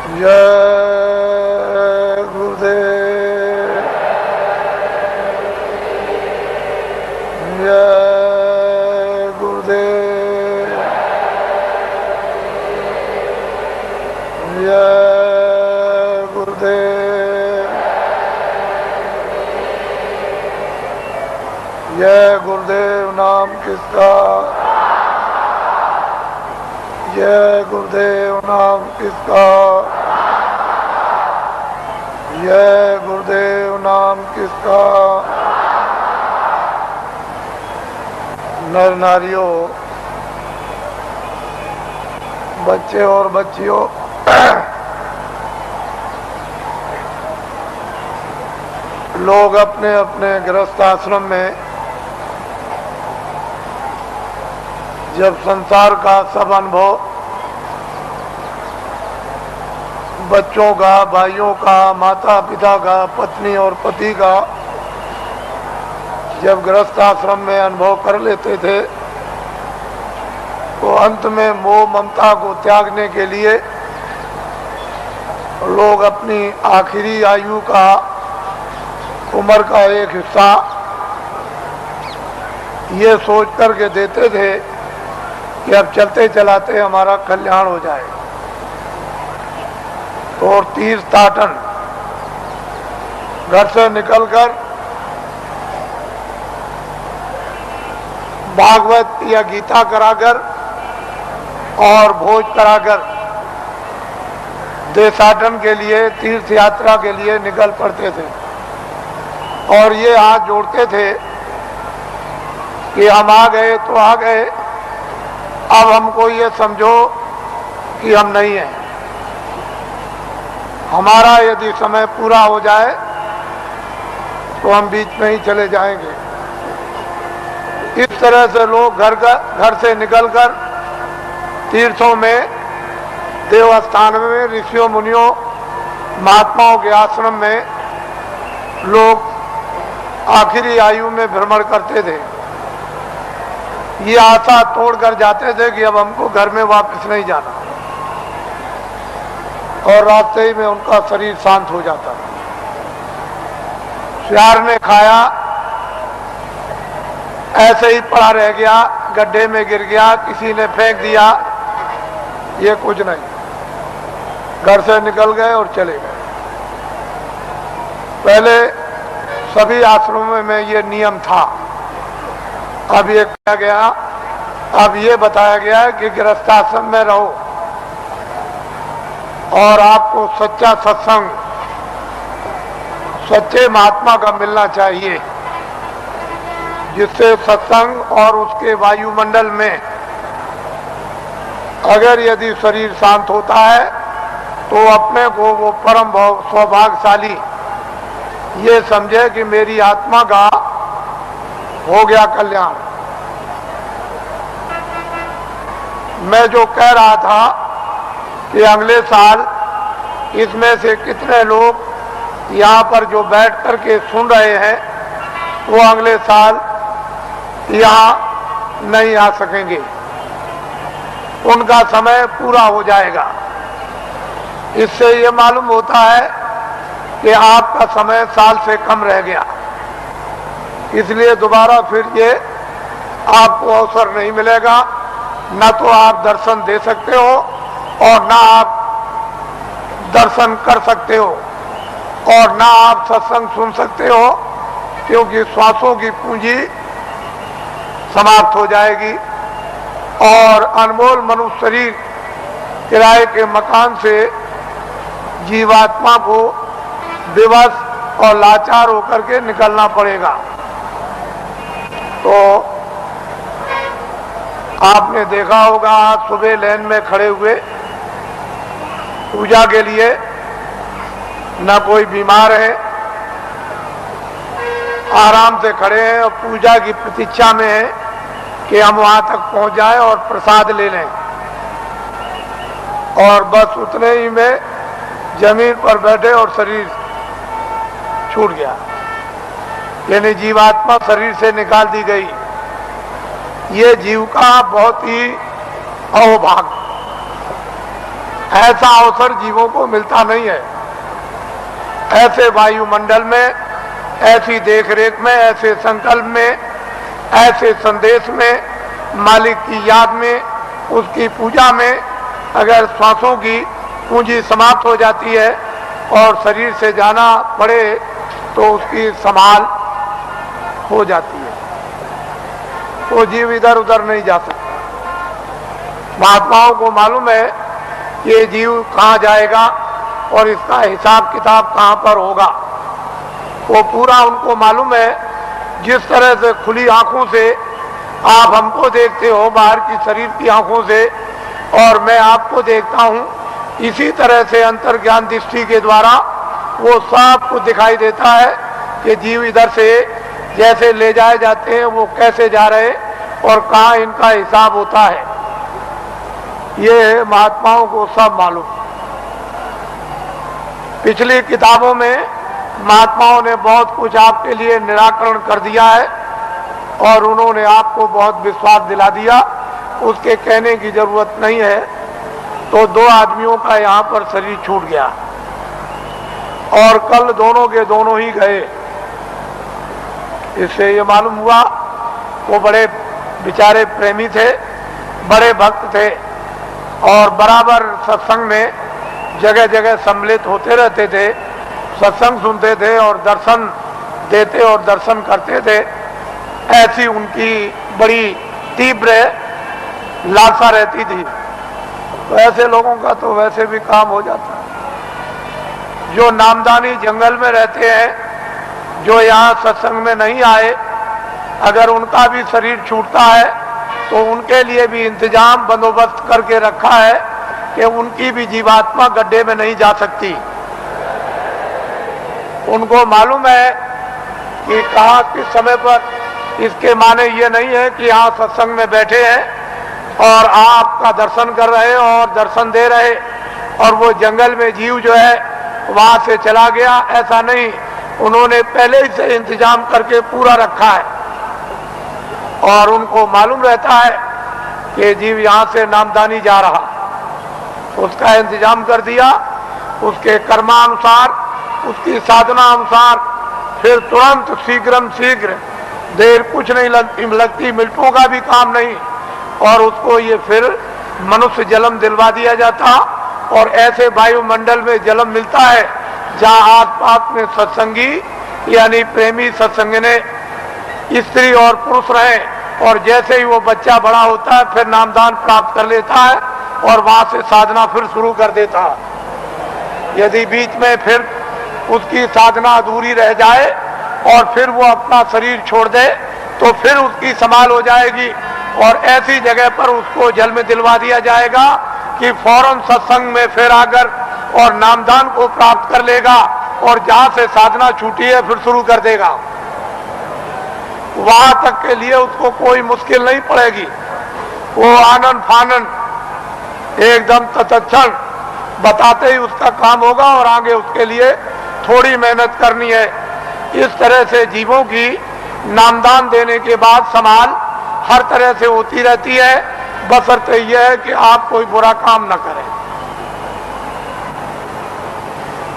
जय गुरुदेव। जय गुरुदेव। जय गुरुदेव। जय गुरुदेव नाम किसका, जय गुरुदेव नाम किसका, जय गुरुदेव नाम किसका। नर नारियों, बच्चे और बच्चियों, लोग अपने अपने गृहस्थ आश्रम में जब संसार का सब अनुभव बच्चों का, भाइयों का, माता पिता का, पत्नी और पति का जब गृहस्थ आश्रम में अनुभव कर लेते थे तो अंत में मोह ममता को त्यागने के लिए लोग अपनी आखिरी आयु का, उम्र का एक हिस्सा ये सोच करके देते थे कि अब चलते चलाते हमारा कल्याण हो जाए। और तीर्थाटन घर से निकलकर भागवत या गीता कराकर और भोज कराकर देशाटन के लिए, तीर्थ यात्रा के लिए निकल पड़ते थे और ये हाथ जोड़ते थे कि हम आ गए तो आ गए, अब हमको ये समझो कि हम नहीं हैं। हमारा यदि समय पूरा हो जाए तो हम बीच में ही चले जाएंगे। इस तरह से लोग घर से निकलकर तीर्थों में, देवस्थान में, ऋषियों मुनियों महात्माओं के आश्रम में लोग आखिरी आयु में भ्रमण करते थे। ये आशा तोड़कर जाते थे कि अब हमको घर में वापस नहीं जाना, और रास्ते ही में उनका शरीर शांत हो जाता। सियार ने खाया, ऐसे ही पड़ा रह गया, गड्ढे में गिर गया, किसी ने फेंक दिया, ये कुछ नहीं। घर से निकल गए और चले गए। पहले सभी आश्रमों में ये नियम था, अब ये कहा गया, अब ये बताया गया है कि गृहस्थाश्रम में रहो और आपको सच्चा सत्संग, सच्चे महात्मा का मिलना चाहिए, जिससे सत्संग और उसके वायुमंडल में अगर यदि शरीर शांत होता है तो अपने को वो परम सौभाग्यशाली ये समझे कि मेरी आत्मा का हो गया कल्याण। मैं जो कह रहा था कि अगले साल इसमें से कितने लोग यहाँ पर जो बैठ करके सुन रहे हैं वो अगले साल यहाँ नहीं आ सकेंगे, उनका समय पूरा हो जाएगा। इससे ये मालूम होता है कि आपका समय साल से कम रह गया, इसलिए दोबारा फिर ये आपको अवसर नहीं मिलेगा। न तो आप दर्शन दे सकते हो और न आप दर्शन कर सकते हो और न आप सत्संग सुन सकते हो, क्योंकि श्वासों की पूंजी समाप्त हो जाएगी और अनमोल मनुष्य शरीर किराए के मकान से जीवात्मा को विवश और लाचार होकर के निकलना पड़ेगा। तो आपने देखा होगा, आज सुबह लाइन में खड़े हुए पूजा के लिए, न कोई बीमार है, आराम से खड़े हैं और पूजा की प्रतीक्षा में है कि हम वहां तक पहुंच जाएं और प्रसाद ले लें, और बस उतने ही में जमीन पर बैठे और शरीर छूट गया, यानी जीवात्मा शरीर से निकाल दी गई। ये जीव का बहुत ही अहोभाग्य। ऐसा अवसर जीवों को मिलता नहीं है। ऐसे वायुमंडल में, ऐसी देखरेख में, ऐसे संकल्प में, ऐसे संदेश में, मालिक की याद में, उसकी पूजा में अगर श्वासों की पूंजी समाप्त हो जाती है और शरीर से जाना पड़े तो उसकी संभाल हो जाती है। वो जीव इधर उधर नहीं जा सकता। महात्माओं को मालूम है कि ये जीव कहाँ जाएगा और इसका हिसाब किताब कहाँ पर होगा। वो पूरा उनको मालूम है। जिस तरह से खुली आंखों से आप हमको देखते हो बाहर की शरीर की आंखों से, और मैं आपको देखता हूँ, इसी तरह से अंतर्ज्ञान दृष्टि के द्वारा वो सब कुछ दिखाई देता है कि जीव इधर से जैसे ले जाए जाते हैं वो कैसे जा रहे और कहाँ इनका हिसाब होता है। ये महात्माओं को सब मालूम। पिछली किताबों में महात्माओं ने बहुत कुछ आपके लिए निराकरण कर दिया है और उन्होंने आपको बहुत विश्वास दिला दिया। उसके कहने की जरूरत नहीं है। तो 2 आदमियों का यहाँ पर शरीर छूट गया और कल दोनों के दोनों ही गए। इससे ये मालूम हुआ वो बड़े बेचारे प्रेमी थे, बड़े भक्त थे और बराबर सत्संग में जगह जगह सम्मिलित होते रहते थे, सत्संग सुनते थे और दर्शन देते और दर्शन करते थे। ऐसी उनकी बड़ी तीव्र लालसा रहती थी। तो ऐसे लोगों का तो वैसे भी काम हो जाता है। जो नामदानी जंगल में रहते हैं, जो यहाँ सत्संग में नहीं आए, अगर उनका भी शरीर छूटता है तो उनके लिए भी इंतजाम बंदोबस्त करके रखा है कि उनकी भी जीवात्मा गड्ढे में नहीं जा सकती। उनको मालूम है कि कहाँ किस समय पर। इसके माने ये नहीं है कि यहाँ सत्संग में बैठे हैं और आपका दर्शन कर रहे और दर्शन दे रहे और वो जंगल में जीव जो है वहां से चला गया, ऐसा नहीं। उन्होंने पहले ही से इंतजाम करके पूरा रखा है और उनको मालूम रहता है कि जीव यहाँ से नामदानी जा रहा, उसका इंतजाम कर दिया। उसके कर्मानुसार, उसकी साधना अनुसार फिर तुरंत शीघ्र देर कुछ नहीं लगती, मिनटों का भी काम नहीं, और उसको ये फिर मनुष्य जन्म दिलवा दिया जाता। और ऐसे वायुमंडल में जन्म मिलता है जहाँ आसपास में सत्संगी यानी प्रेमी सत्संगने स्त्री और पुरुष रहे, और जैसे ही वो बच्चा बड़ा होता है फिर नामदान प्राप्त कर लेता है और वहां से साधना फिर शुरू कर देता है। यदि बीच में फिर उसकी साधना अधूरी रह जाए और फिर वो अपना शरीर छोड़ दे तो फिर उसकी संभाल हो जाएगी और ऐसी जगह पर उसको जल में दिलवा दिया जाएगा कि फौरन सत्संग में फिर आकर और नामदान को प्राप्त कर लेगा और जहां से साधना छूटी है फिर शुरू कर देगा। वहां तक के लिए उसको कोई मुश्किल नहीं पड़ेगी। वो आनंद फानन एकदम तत्क्षण बताते ही उसका काम होगा और आगे उसके लिए थोड़ी मेहनत करनी है। इस तरह से जीवों की नामदान देने के बाद संभाल हर तरह से होती रहती है, बशर्ते यह है कि आप कोई बुरा काम न करें,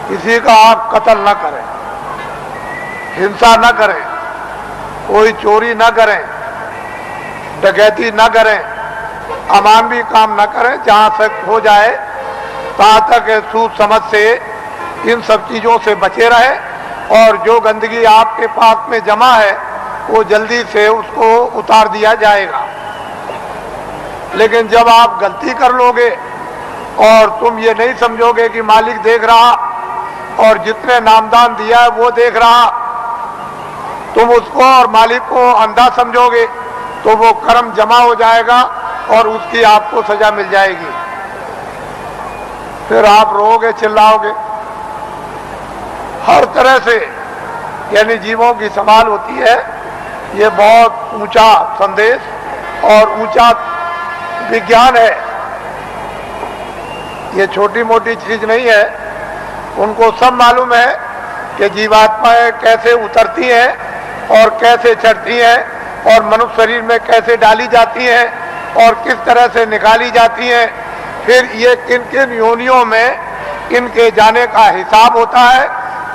किसी का आप कत्ल न करें, हिंसा न करें, कोई चोरी न करें, डकैती न करें, अमानवीय काम न करें। जहां तक हो जाए तहां तक सूझ समझ से इन सब चीजों से बचे रहे और जो गंदगी आपके पास में जमा है वो जल्दी से उसको उतार दिया जाएगा। लेकिन जब आप गलती कर लोगे और तुम ये नहीं समझोगे कि मालिक देख रहा और जितने नामदान दिया है वो देख रहा, तुम उसको और मालिक को अंधा समझोगे तो वो कर्म जमा हो जाएगा और उसकी आपको सजा मिल जाएगी। फिर आप रोओगे, चिल्लाओगे। हर तरह से यानी जीवों की संभाल होती है। ये बहुत ऊंचा संदेश और ऊंचा विज्ञान है। ये छोटी मोटी चीज नहीं है। उनको सब मालूम है कि जीवात्माएं कैसे उतरती हैं और कैसे चढ़ती हैं और मनुष्य शरीर में कैसे डाली जाती हैं और किस तरह से निकाली जाती हैं फिर ये किन किन योनियों में इनके जाने का हिसाब होता है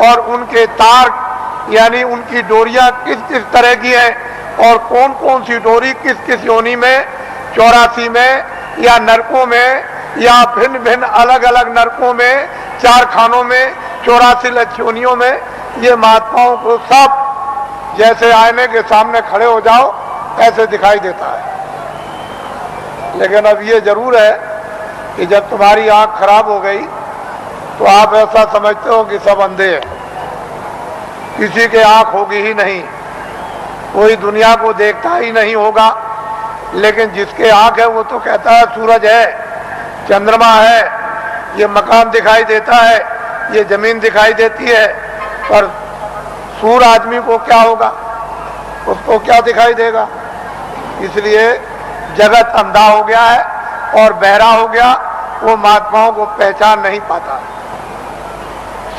और उनके तार यानी उनकी डोरियां किस किस तरह की है और कौन कौन सी डोरी किस किस योनि में, 84 में या नरकों में या भिन्न भिन्न अलग अलग नरकों में, 4 खानों में, 84 लक्ष्योनियों में, ये महात्माओं को सब जैसे आईने के सामने खड़े हो जाओ ऐसे दिखाई देता है। लेकिन अब ये जरूर है कि जब तुम्हारी आंख खराब हो गई तो आप ऐसा समझते हो कि सब अंधे हैं, किसी के आंख होगी ही नहीं, कोई दुनिया को देखता ही नहीं होगा। लेकिन जिसके आंख है वो तो कहता है सूरज है, चंद्रमा है, ये मकान दिखाई देता है, ये जमीन दिखाई देती है, पर सूर आदमी को क्या होगा, उसको क्या दिखाई देगा। इसलिए जगत अंधा हो गया है और बहरा हो गया, वो महात्माओं को पहचान नहीं पाता,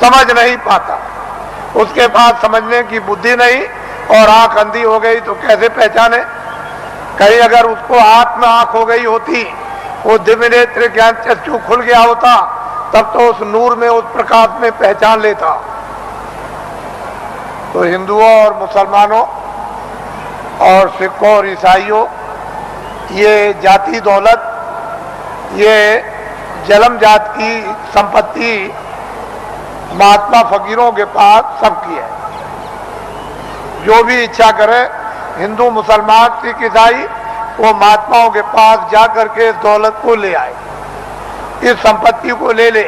समझ नहीं पाता, उसके पास समझने की बुद्धि नहीं और आंख अंधी हो गई तो कैसे पहचाने। कहीं अगर उसको आत्म आंख हो गई होती, वो दिव्य नेत्र ज्ञान चक्षु खुल गया होता, तब तो उस नूर में उस प्रकाश में पहचान लेता। तो हिंदुओं और मुसलमानों और सिखों और ईसाइयों, ये जाति दौलत, ये जन्म जात की संपत्ति महात्मा फकीरों के पास सबकी है। जो भी इच्छा करे, हिंदू मुसलमान सिख ईसाई, वो महात्माओं के पास जाकर के इस दौलत को ले आए, इस संपत्ति को ले ले।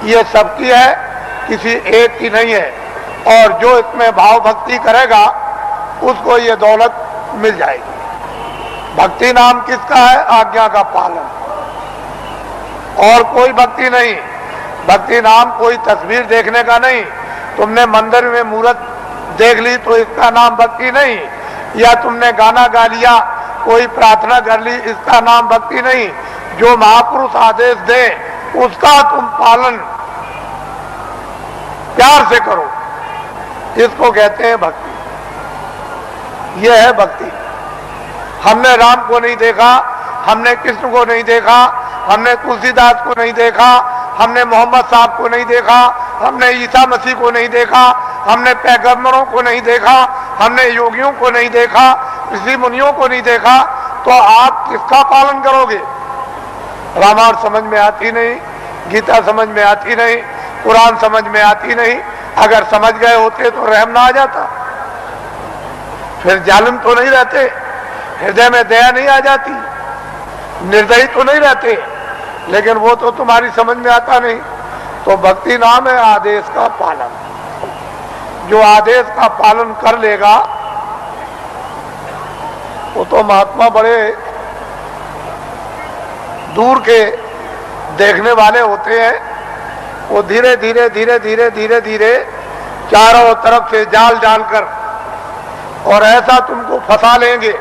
ये सबकी है, किसी एक की नहीं है। और जो इसमें भाव भक्ति करेगा उसको ये दौलत मिल जाएगी। भक्ति नाम किसका है? आज्ञा का पालन, और कोई भक्ति नहीं। भक्ति नाम कोई तस्वीर देखने का नहीं। तुमने मंदिर में मूर्त देख ली तो इसका नाम भक्ति नहीं, या तुमने गाना गा लिया, कोई प्रार्थना कर ली, इसका नाम भक्ति नहीं। जो महापुरुष आदेश दे उसका तुम पालन प्यार से करो, इसको कहते हैं भक्ति। यह है भक्ति। हमने राम को नहीं देखा, हमने कृष्ण को नहीं देखा, हमने तुलसीदास को नहीं देखा, हमने मोहम्मद साहब को नहीं देखा, हमने ईसा मसीह को नहीं देखा, हमने पैगंबरों को नहीं देखा, हमने योगियों को नहीं देखा, ऋषि मुनियों को नहीं देखा, तो आप किसका पालन करोगे? रामायण समझ में आती नहीं, गीता समझ में आती नहीं, कुरान समझ में आती नहीं। अगर समझ गए होते तो रहम ना आ जाता, फिर जालिम तो नहीं रहते, हृदय में दया नहीं आ जाती, निर्दयी तो नहीं रहते। लेकिन वो तो तुम्हारी समझ में आता नहीं। तो भक्ति नाम है आदेश का पालन। जो आदेश का पालन कर लेगा वो तो महात्मा बड़े दूर के देखने वाले होते हैं। वो धीरे धीरे धीरे धीरे धीरे धीरे चारों तरफ से जाल डालकर और ऐसा तुमको फंसा लेंगे,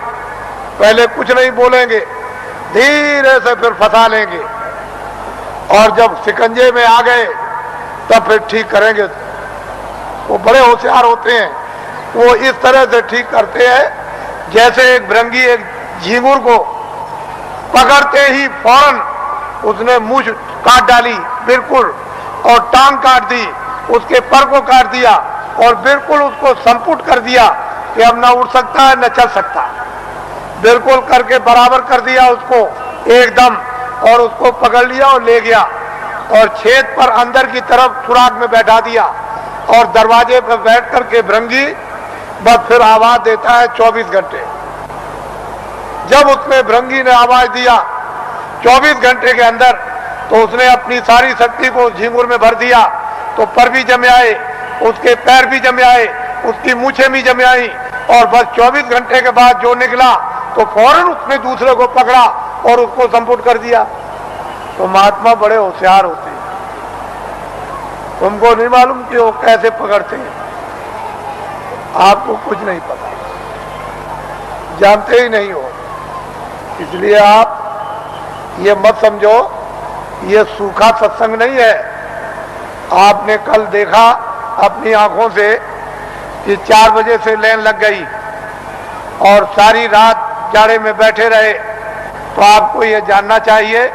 पहले कुछ नहीं बोलेंगे, धीरे से फिर फंसा लेंगे, और जब शिकंजे में आ गए तब फिर ठीक करेंगे। वो बड़े होशियार होते हैं, वो इस तरह से ठीक करते हैं जैसे एक भृंगी एक झींगुर को पकड़ते ही फौरन उसने मूंछ काट डाली बिल्कुल, और टांग काट दी, उसके पर को काट दिया और बिल्कुल उसको संपुट कर दिया कि अब ना उड़ सकता है न चल सकता। बिल्कुल करके बराबर कर दिया उसको एकदम, और उसको पकड़ लिया और ले गया और छेद पर अंदर की तरफ सुराग में बैठा दिया, और दरवाजे पर बैठ करके भृंगी बस फिर आवाज देता है 24 घंटे। जब उसने भृंगी ने आवाज दिया 24 घंटे के अंदर, तो उसने अपनी सारी शक्ति को झींगुर में भर दिया, तो पर भी जमे आए, उसके पैर भी जमे आए, उसकी मूछें भी जमे आई, और बस 24 घंटे के बाद जो निकला तो फौरन उसने दूसरे को पकड़ा और उसको संपुट कर दिया। तो महात्मा बड़े होशियार होते हैं, तुमको नहीं मालूम कि वो कैसे पकड़ते हैं, आपको कुछ नहीं पता, जानते ही नहीं हो। इसलिए आप ये मत समझो ये सूखा सत्संग नहीं है। आपने कल देखा अपनी आंखों से कि 4 बजे से लाइन लग गई और सारी रात जाड़े में बैठे रहे। तो आपको ये जानना चाहिए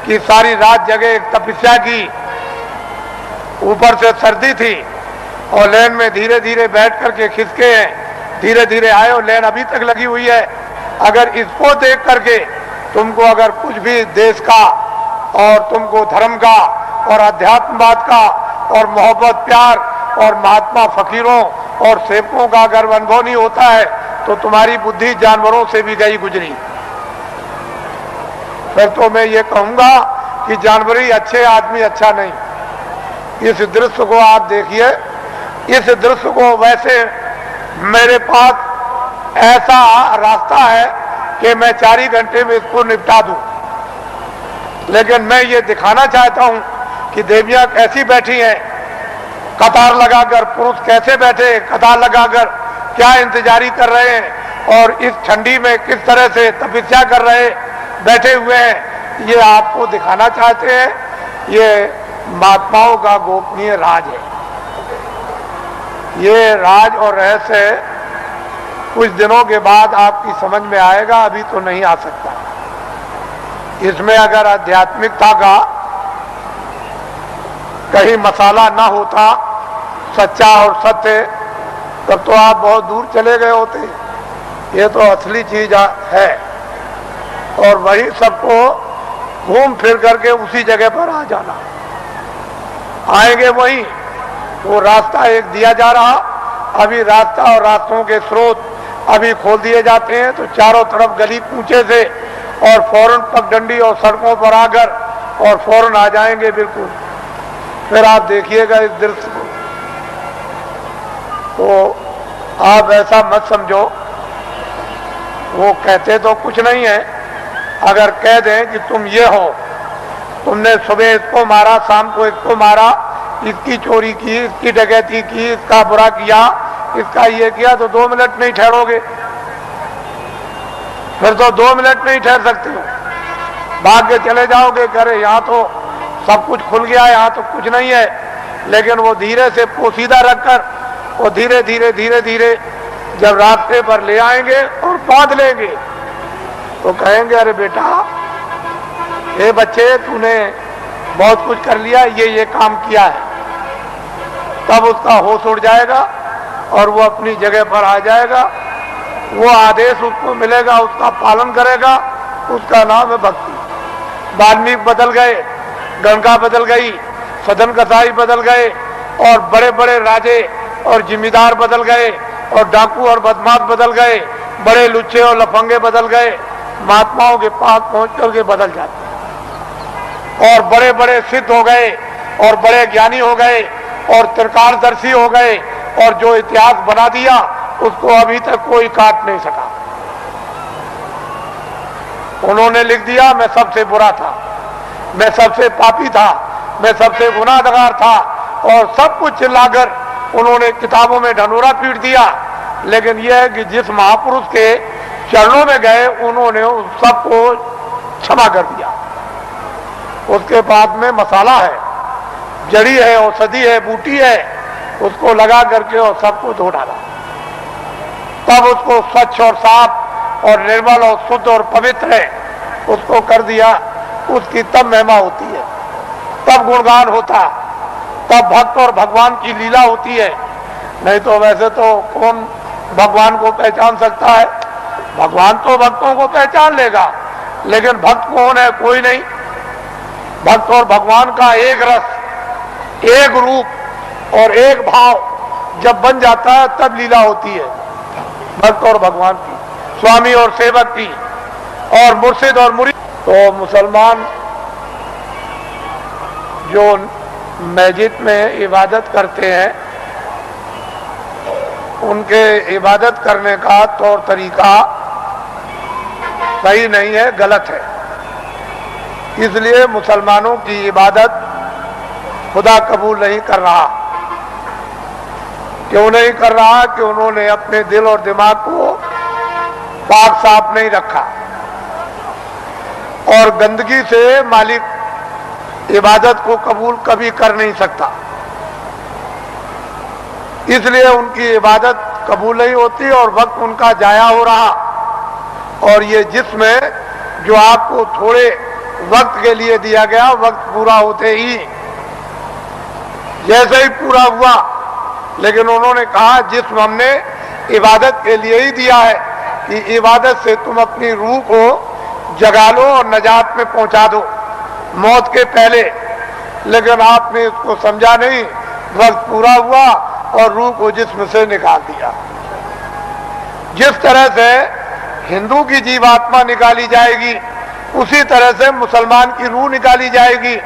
कि सारी रात जगह एक तपस्या की, ऊपर से सर्दी थी और लेन में धीरे धीरे बैठ करके खिसके हैं, धीरे धीरे आए और लेन अभी तक लगी हुई है। अगर इसको देख करके तुमको अगर कुछ भी देश का और तुमको धर्म का और अध्यात्मवाद का और मोहब्बत प्यार और महात्मा फकीरों और सेवकों का अगर अनुभव नहीं होता है तो तुम्हारी बुद्धि जानवरों से भी गई गुजरी। फिर तो मैं ये कहूंगा कि जानवर ही अच्छे, आदमी अच्छा नहीं। इस दृश्य को आप देखिए, इस दृश्य को वैसे मेरे पास ऐसा रास्ता है कि मैं 4 ही घंटे में इसको निपटा दूं, लेकिन मैं ये दिखाना चाहता हूं कि देवियां कैसी बैठी हैं, कतार लगाकर, पुरुष कैसे बैठे कतार लगाकर क्या इंतजारी कर रहे हैं और इस ठंडी में किस तरह से तपस्या कर रहे बैठे हुए हैं, ये आपको दिखाना चाहते हैं। ये महात्माओं का गोपनीय राज है। ये राज और रहस्य कुछ दिनों के बाद आपकी समझ में आएगा, अभी तो नहीं आ सकता। इसमें अगर आध्यात्मिकता का कहीं मसाला ना होता, सच्चा और सत्य, तब तो आप बहुत दूर चले गए होते। ये तो असली चीज है और वही सबको घूम फिर करके उसी जगह पर आ जाना। आएंगे वहीं, वो रास्ता एक दिया जा रहा, अभी रास्ता और रास्तों के स्रोत अभी खोल दिए जाते हैं, तो चारों तरफ गली कूचे से और फौरन पगडंडी और सड़कों पर आकर और फौरन आ जाएंगे बिल्कुल। फिर आप देखिएगा इस दृश्य को, तो आप ऐसा मत समझो। वो कहते तो कुछ नहीं है, अगर कह दें कि तुम ये हो, तुमने सुबह इसको मारा, शाम को इसको मारा, इसकी चोरी की, इसकी डकैती की, इसका बुरा किया, इसका ये किया, तो 2 मिनट नहीं ठहरोगे। फिर तो 2 मिनट नहीं ठहर सकते हो, भाग के चले जाओगे। करे यहाँ तो सब कुछ खुल गया, यहाँ तो कुछ नहीं है। लेकिन वो धीरे से पोशीदा रखकर वो धीरे धीरे धीरे धीरे जब रास्ते पर ले आएंगे और बांध लेंगे तो कहेंगे, अरे बेटा, ए बच्चे, तूने बहुत कुछ कर लिया, ये काम किया है। तब उसका होश उड़ जाएगा और वो अपनी जगह पर आ जाएगा। वो आदेश उसको मिलेगा, उसका पालन करेगा। उसका नाम है भक्ति। वाल्मीकि बदल गए, गंगा बदल गई, सदन कसाई बदल गए और बड़े बड़े राजे और जिम्मेदार बदल गए और डाकू और बदमाश बदल गए, बड़े लुच्चे और लफंगे बदल गए। महात्माओं के पास पहुंच करके बदल जाते और बड़े बड़े सिद्ध हो गए और बड़े ज्ञानी हो गए और त्रिकालदर्शी हो गए और जो इतिहास बना दिया उसको अभी तक कोई काट नहीं सका। उन्होंने लिख दिया, मैं सबसे बुरा था, मैं सबसे पापी था, मैं सबसे गुनाहगार था, और सब कुछ चिल्लाकर उन्होंने किताबों में ढनूरा पीट दिया। लेकिन यह है कि जिस महापुरुष के चरणों में गए उन्होंने उस सबको क्षमा कर दिया। उसके बाद में मसाला है, जड़ी है, औषधि है, बूटी है, उसको लगा करके और सबको धो डाला। तब उसको स्वच्छ और साफ और निर्मल और शुद्ध और पवित्र है उसको कर दिया। उसकी तब महिमा होती है, तब गुणगान होता, तब भक्त और भगवान की लीला होती है। नहीं तो वैसे तो कौन भगवान को पहचान सकता है? भगवान तो भक्तों को पहचान लेगा, लेकिन भक्त कौन है? कोई नहीं। भक्त और भगवान का एक रस, एक रूप और एक भाव जब बन जाता है तब लीला होती है भक्त और भगवान की, स्वामी और सेवक की, और मुर्शिद और मुरीद। तो मुसलमान जो मस्जिद में इबादत करते हैं उनके इबादत करने का तौर तरीका सही नहीं है, गलत है। इसलिए मुसलमानों की इबादत खुदा कबूल नहीं कर रहा। क्यों नहीं कर रहा? कि उन्होंने अपने दिल और दिमाग को पाक साफ नहीं रखा, और गंदगी से मालिक इबादत को कबूल कभी कर नहीं सकता। इसलिए उनकी इबादत कबूल नहीं होती और वक्त उनका जाया हो रहा। और ये जिस्म जो आपको थोड़े वक्त के लिए दिया गया, वक्त पूरा होते ही जैसे ही पूरा हुआ, लेकिन उन्होंने कहा जिस्म हमने इबादत के लिए ही दिया है कि इबादत से तुम अपनी रूह को जगा लो और नजात में पहुंचा दो मौत के पहले। लेकिन आपने इसको समझा नहीं, वक्त पूरा हुआ और रूह को जिस्म से निकाल दिया। जिस तरह से हिंदू की जीवात्मा निकाली जाएगी, उसी तरह से मुसलमान की रूह निकाली जाएगी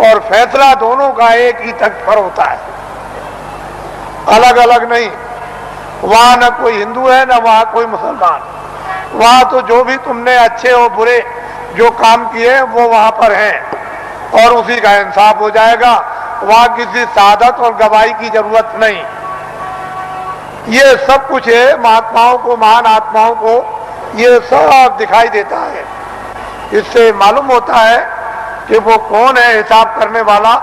और फैसला दोनों का एक ही तख्त पर होता है, अलग अलग नहीं। वहां न कोई हिंदू है न वहां कोई मुसलमान, वहां तो जो भी तुमने अच्छे और बुरे जो काम किए वो वहां पर हैं और उसी का इंसाफ हो जाएगा। वहां किसी शहादत और गवाही की जरूरत नहीं। ये सब कुछ है, महात्माओं को, महान आत्माओं को ये सब दिखाई देता है। इससे मालूम होता है कि वो कौन है हिसाब करने वाला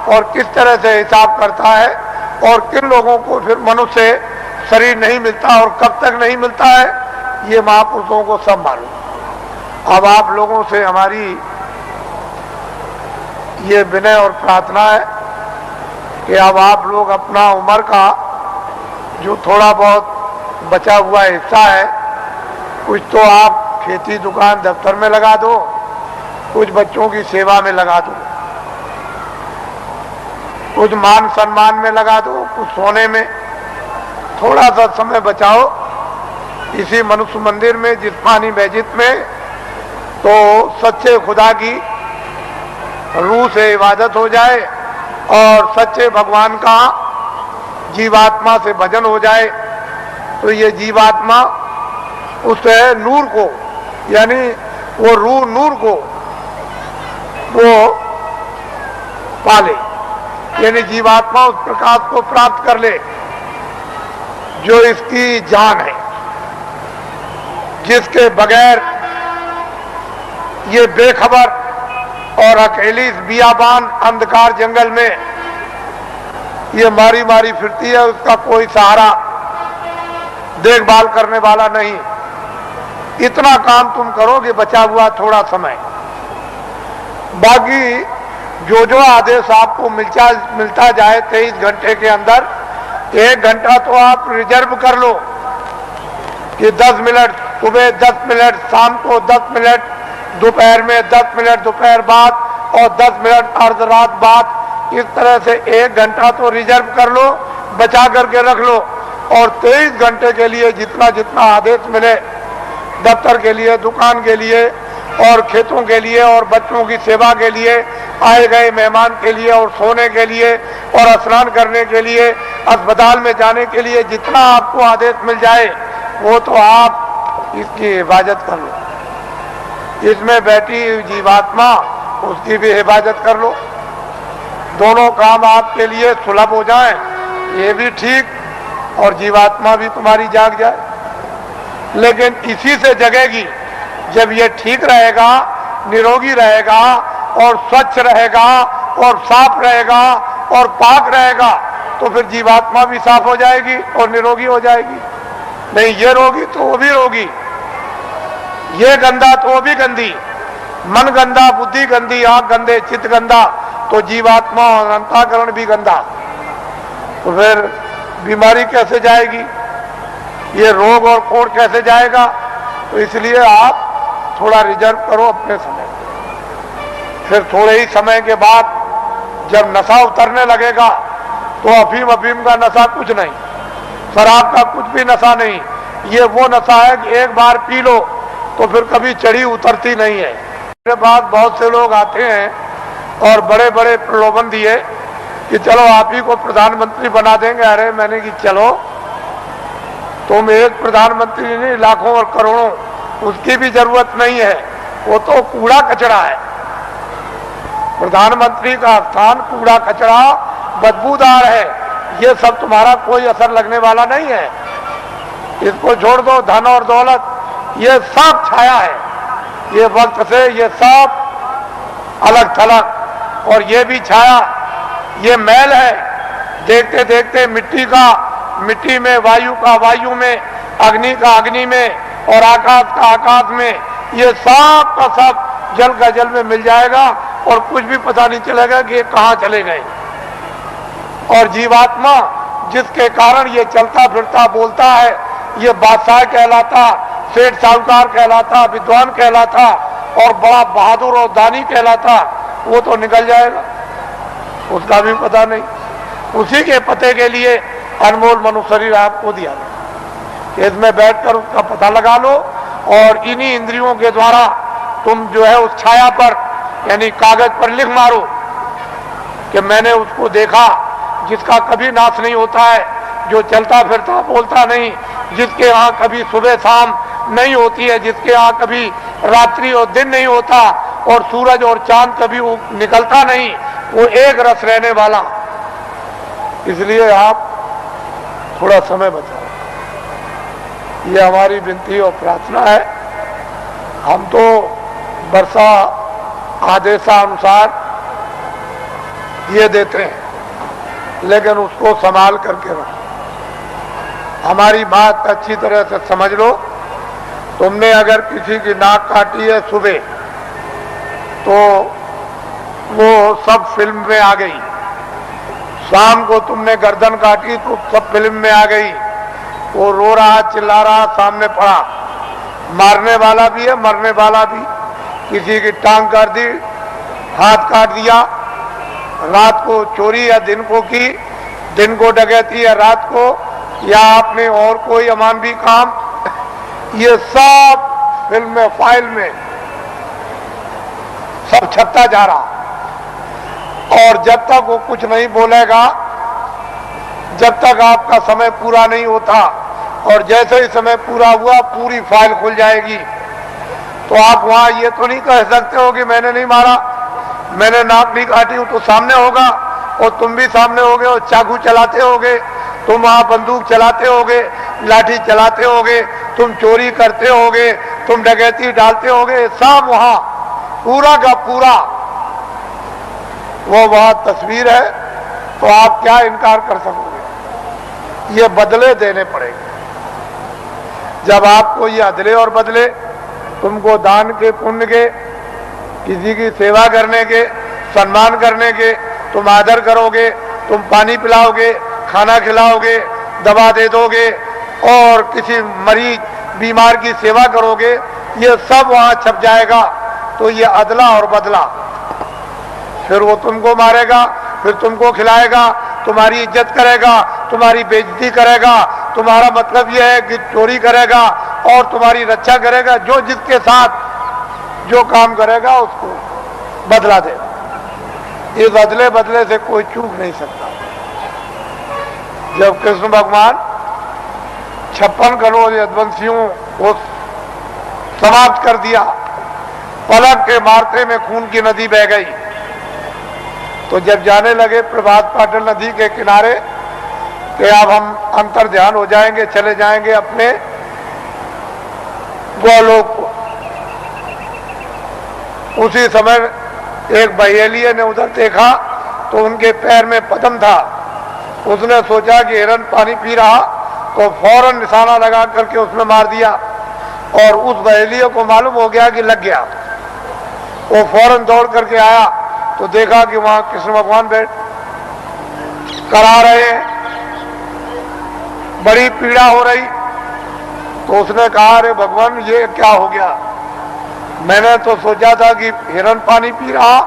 और किस तरह से हिसाब करता है और किन लोगों को फिर मनुष्य शरीर नहीं मिलता और कब तक नहीं मिलता है, ये महापुरुषों को सब मालूम। अब आप लोगों से हमारी ये विनय और प्रार्थना है कि अब आप लोग अपना उम्र का जो थोड़ा बहुत बचा हुआ हिस्सा है, कुछ तो आप खेती दुकान दफ्तर में लगा दो, कुछ बच्चों की सेवा में लगा दो, कुछ मान सम्मान में लगा दो, कुछ सोने में। थोड़ा सा समय बचाओ इसी मनुष्य मंदिर में, जिस्मानी मस्जिद में, तो सच्चे खुदा की रूह से इबादत हो जाए और सच्चे भगवान का जीवात्मा से भजन हो जाए। तो ये जीवात्मा उस नूर को, यानी वो रूह नूर को वो पाले, यानी जीवात्मा उस प्रकाश को प्राप्त कर ले जो इसकी जान है, जिसके बगैर ये बेखबर और अकेली इस बियाबान अंधकार जंगल में ये मारी मारी फिरती है, उसका कोई सहारा देखभाल करने वाला नहीं। इतना काम तुम करोगे बचा हुआ थोड़ा समय, बाकी जो जो आदेश आपको मिलता जाए 23 घंटे के अंदर 1 घंटा तो आप रिजर्व कर लो कि 10 मिनट सुबह, 10 मिनट शाम को, 10 मिनट दोपहर में, 10 मिनट दोपहर बाद और 10 मिनट अर्ध रात बाद। इस तरह से 1 घंटा तो रिजर्व कर लो, बचा करके रख लो और 23 घंटे के लिए जितना जितना आदेश मिले, दफ्तर के लिए, दुकान के लिए और खेतों के लिए और बच्चों की सेवा के लिए, आए गए मेहमान के लिए और सोने के लिए और स्नान करने के लिए, अस्पताल में जाने के लिए, जितना आपको आदेश मिल जाए वो तो आप इसकी हिफाजत कर लो। इसमें बैठी जीवात्मा उसकी भी हिफाजत कर लो। दोनों काम आपके लिए सुलभ हो जाएं, ये भी ठीक और जीवात्मा भी तुम्हारी जाग जाए। लेकिन इसी से जगेगी जब ये ठीक रहेगा, निरोगी रहेगा और स्वच्छ रहेगा और साफ रहेगा और पाक रहेगा, तो फिर जीवात्मा भी साफ हो जाएगी और निरोगी हो जाएगी। नहीं ये रोगी तो वो भी रोगी, ये गंदा तो वो भी गंदी, मन गंदा, बुद्धि गंदी, आंख गंदे, चित्त गंदा, तो जीवात्मा और अंतःकरण भी गंदा, तो फिर बीमारी कैसे जाएगी, ये रोग और कोड़ कैसे जाएगा। तो इसलिए आप थोड़ा रिजर्व करो अपने समय, फिर थोड़े ही समय के बाद जब नशा उतरने लगेगा तो अफीम का नशा कुछ नहीं, शराब का कुछ भी नशा नहीं, ये वो नशा है कि एक बार पी लो तो फिर कभी चढ़ी उतरती नहीं है। मेरे पास बहुत से लोग आते हैं और बड़े बड़े प्रलोभन दिए कि चलो आप ही को प्रधानमंत्री बना देंगे। अरे मैंने कि चलो, तुम एक प्रधानमंत्री नहीं, लाखों और करोड़ों, उसकी भी जरूरत नहीं है, वो तो कूड़ा कचरा है। प्रधानमंत्री का स्थान कूड़ा कचरा बदबूदार है, ये सब तुम्हारा कोई असर लगने वाला नहीं है। इसको छोड़ दो, धन और दौलत ये सब छाया है, ये वक्त से ये सब अलग थलग, और ये भी छाया, ये मैल है। देखते देखते मिट्टी का मिट्टी में, वायु का वायु में, अग्नि का अग्नि में और आकाश का आकाश में, ये सब का सब जल का जल में मिल जाएगा और कुछ भी पता नहीं चलेगा कि ये कहाँ चले गए। और जीवात्मा जिसके कारण ये चलता फिरता बोलता है, ये बादशाह कहलाता, सेठ साहूकार कहलाता, विद्वान कहलाता और बड़ा बहादुर और दानी कहलाता, वो तो निकल जाएगा, उसका भी पता नहीं। उसी के पते के लिए अनमोल मनुष्य शरीर आपको दिया गया, इसमें बैठकर उसका पता लगा लो और इन्हीं इंद्रियों के द्वारा तुम जो है उस छाया पर यानी कागज पर लिख मारो कि मैंने उसको देखा जिसका कभी नाश नहीं होता है, जो चलता फिरता बोलता नहीं, जिसके यहाँ कभी सुबह शाम नहीं होती है, जिसके यहाँ कभी रात्रि और दिन नहीं होता और सूरज और चांद कभी निकलता नहीं, वो एक रस रहने वाला। इसलिए आप थोड़ा समय बचाओ, ये हमारी विनती और प्रार्थना है। हम तो वर्षा आदेशानुसार ये देते हैं, लेकिन उसको संभाल करके रखो। हमारी बात अच्छी तरह से समझ लो। तुमने अगर किसी की नाक काटी है सुबह, तो वो सब फिल्म में आ गई। शाम को तुमने गर्दन काटी तो सब फिल्म में आ गई। वो रो रहा चिल्ला रहा सामने पड़ा, मारने वाला भी है मरने वाला भी। किसी की टांग काट दी, हाथ काट दिया, रात को चोरी या दिन को की, दिन को डकैती या रात को, या आपने और कोई अमानवी काम, ये सब फिल्म में फाइल में सब छपता जा रहा। और जब तक वो कुछ नहीं बोलेगा, जब तक आपका समय पूरा नहीं होता, और जैसे ही समय पूरा हुआ पूरी फाइल खुल जाएगी। तो आप वहां ये तो नहीं कह सकते हो कि मैंने नहीं मारा, मैंने नाक नहीं काटी हूं, तो सामने होगा और तुम भी सामने होगे और चाकू चलाते होगे, तुम वहां बंदूक चलाते होगे, लाठी चलाते होगे, तुम चोरी करते होगे, तुम डकैती डालते होगे, सब वहां पूरा का पूरा वो वहां तस्वीर है। तो आप क्या इनकार कर सकोगे? ये बदले देने पड़ेंगे। जब आपको ये अदले और बदले, तुमको दान के पुण्य के, किसी की सेवा करने के, सम्मान करने के, तुम आदर करोगे, तुम पानी पिलाओगे, खाना खिलाओगे, दवा दे दोगे और किसी मरीज बीमार की सेवा करोगे, ये सब वहां छप जाएगा। तो ये अदला और बदला। फिर वो तुमको मारेगा, फिर तुमको खिलाएगा, तुम्हारी इज्जत करेगा, तुम्हारी बेइज्जती करेगा, तुम्हारा मतलब यह है कि चोरी करेगा और तुम्हारी रक्षा करेगा। जो जिसके साथ जो काम करेगा उसको बदला देगा। इस अदले बदले से कोई चूक नहीं सकता। जब कृष्ण भगवान 56 करोड़ यदुवंशियों को समाप्त कर दिया, पलक के मारते में खून की नदी बह गई, तो जब जाने लगे प्रभात पाटल नदी के किनारे कि अब हम अंतर ध्यान हो जाएंगे, चले जाएंगे अपने गोलोक को, उसी समय एक बहेलिये ने उधर देखा तो उनके पैर में पद्म था। उसने सोचा कि हिरन पानी पी रहा, तो फौरन निशाना लगा करके उसने मार दिया और उस बहेलिये को मालूम हो गया कि लग गया। वो फौरन दौड़ करके आया तो देखा कि वहां कृष्ण भगवान बैठ करा रहे हैं, बड़ी पीड़ा हो रही। तो उसने कहा, अरे भगवान ये क्या हो गया? मैंने तो सोचा था कि हिरन पानी पी रहा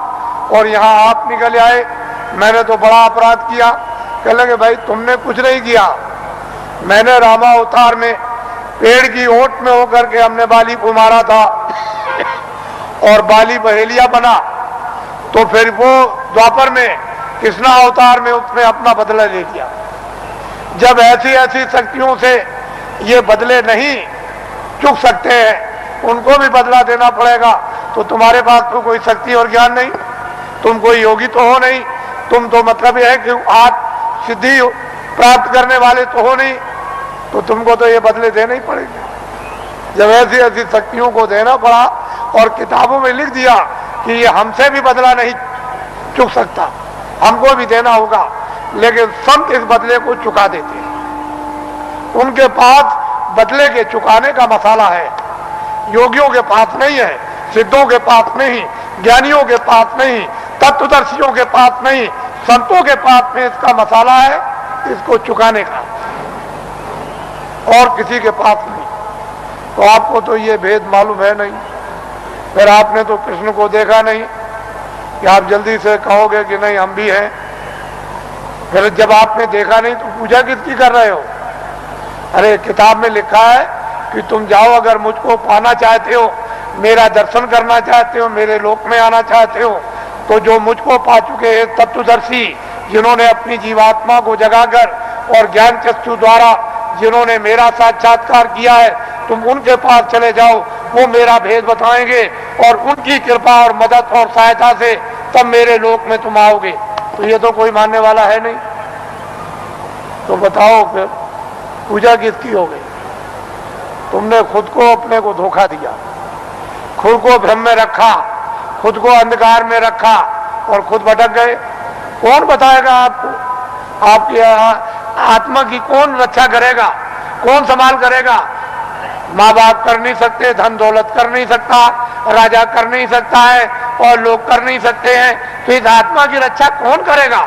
और यहाँ आप निकल आए, मैंने तो बड़ा अपराध किया। कह लगे, भाई तुमने कुछ नहीं किया, मैंने रामा अवतार में पेड़ की ओट में होकर के हमने बाली को मारा था और बाली बहेलिया बना। तो फिर वो द्वापर में कृष्णा अवतार में उसने अपना बदला ले लिया। जब ऐसी ऐसी शक्तियों से ये बदले नहीं चुक सकते हैं, उनको भी बदला देना पड़ेगा। तो तुम्हारे पास तो कोई शक्ति और ज्ञान नहीं, तुम कोई योगी तो हो नहीं, तुम तो मतलब यह है कि आज सिद्धि प्राप्त करने वाले तो हो नहीं, तो तुमको तो ये बदले देने ही पड़ेंगे। जब ऐसी ऐसी शक्तियों को देना पड़ा और किताबों में लिख दिया कि ये हमसे भी बदला नहीं चुक सकता, हमको भी देना होगा, लेकिन संत इस बदले को चुका देते हैं। उनके पास बदले के चुकाने का मसाला है, योगियों के पास नहीं है, सिद्धों के पास नहीं, ज्ञानियों के पास नहीं, तत्वदर्शियों के पास नहीं, संतों के पास में इसका मसाला है, इसको चुकाने का, और किसी के पास नहीं। तो आपको तो ये भेद मालूम है नहीं, फिर आपने तो कृष्ण को देखा नहीं कि आप जल्दी से कहोगे कि नहीं हम भी हैं। फिर जब आपने देखा नहीं तो पूजा किसकी कर रहे हो? अरे किताब में लिखा है कि तुम जाओ, अगर मुझको पाना चाहते हो, मेरा दर्शन करना चाहते हो, मेरे लोक में आना चाहते हो, तो जो मुझको पा चुके हैं तत्वदर्शी, जिन्होंने अपनी जीवात्मा को जगाकर और ज्ञान चक्षु द्वारा जिन्होंने मेरा साक्षात्कार किया है, तुम उनके पास चले जाओ, वो मेरा भेद बताएंगे और उनकी कृपा और मदद और सहायता से तब मेरे लोक में तुम आओगे। तो ये तो कोई मानने वाला है नहीं। तो बताओ फिर पूजा किसकी हो गई? तुमने खुद को अपने को धोखा दिया, खुद को भ्रम में रखा, खुद को अंधकार में रखा और खुद भटक गए। कौन बताएगा आपको? आपकी आत्मा की कौन रक्षा करेगा? कौन संभाल करेगा? माँ बाप कर नहीं सकते, धन दौलत कर नहीं सकता, राजा कर नहीं सकता है और लोग कर नहीं सकते हैं, तो इस आत्मा की रक्षा कौन करेगा?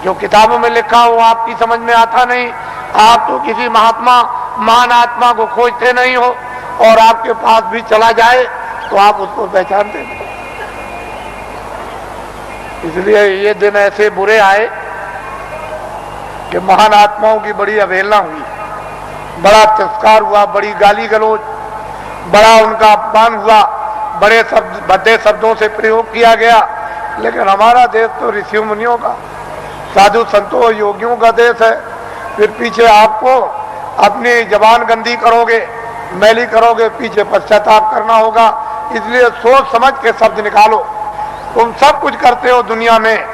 जो किताबों में लिखा हो आपकी समझ में आता नहीं। आप तो किसी महात्मा महान आत्मा को खोजते नहीं हो, और आपके पास भी चला जाए तो आप उसको पहचानते नहीं। इसलिए ये दिन ऐसे बुरे आए कि महान आत्माओं की बड़ी अवहेलना हुई, बड़ा तिरस्कार हुआ, बड़ी गाली गलौज, बड़ा उनका अपमान हुआ, बड़े शब्द भद्दे शब्दों से प्रयोग किया गया। लेकिन हमारा देश तो ऋषि मुनियों का, साधु संतों योगियों का देश है। फिर पीछे आपको अपनी जबान गंदी करोगे, मैली करोगे, पीछे पश्चाताप करना होगा। इसलिए सोच समझ के शब्द निकालो। तुम सब कुछ करते हो दुनिया में,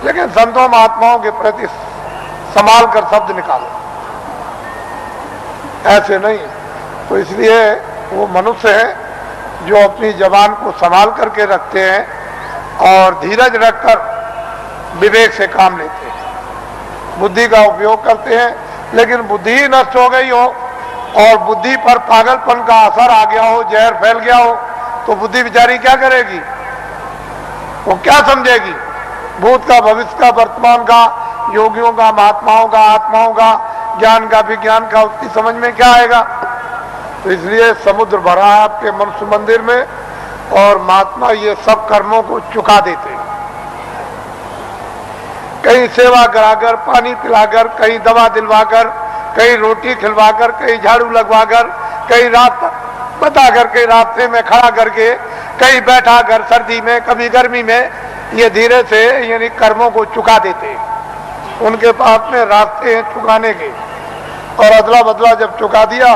लेकिन संतों महात्माओं के प्रति संभाल कर शब्द निकालो, ऐसे नहीं। तो इसलिए वो मनुष्य है जो अपनी जबान को संभाल करके रखते हैं और धीरज रखकर विवेक से काम लेते हैं, बुद्धि का उपयोग करते हैं। लेकिन बुद्धि ही नष्ट हो गई हो और बुद्धि पर पागलपन का असर आ गया हो, जहर फैल गया हो, तो बुद्धि बेचारी क्या करेगी? वो क्या समझेगी? भूत का, भविष्य का, वर्तमान का, योगियों का, महात्माओं का, आत्माओं का, ज्ञान का, विज्ञान का, उसकी समझ में क्या आएगा? तो इसलिए समुद्र भरा है आपके मनुष्य मंदिर में, और महात्मा ये सब कर्मों को चुका देते हैं। कहीं सेवा कराकर, पानी पिलाकर, कहीं दवा दिलवाकर, कहीं रोटी खिलवाकर, कहीं झाड़ू लगवाकर, कहीं रात बता करके रास्ते में खड़ा करके, कहीं बैठा कर सर्दी में, कभी गर्मी में, ये धीरे से यानी कर्मों को चुका देते हैं। उनके पास में रास्ते हैं चुकाने के, और अदला बदला जब चुका दिया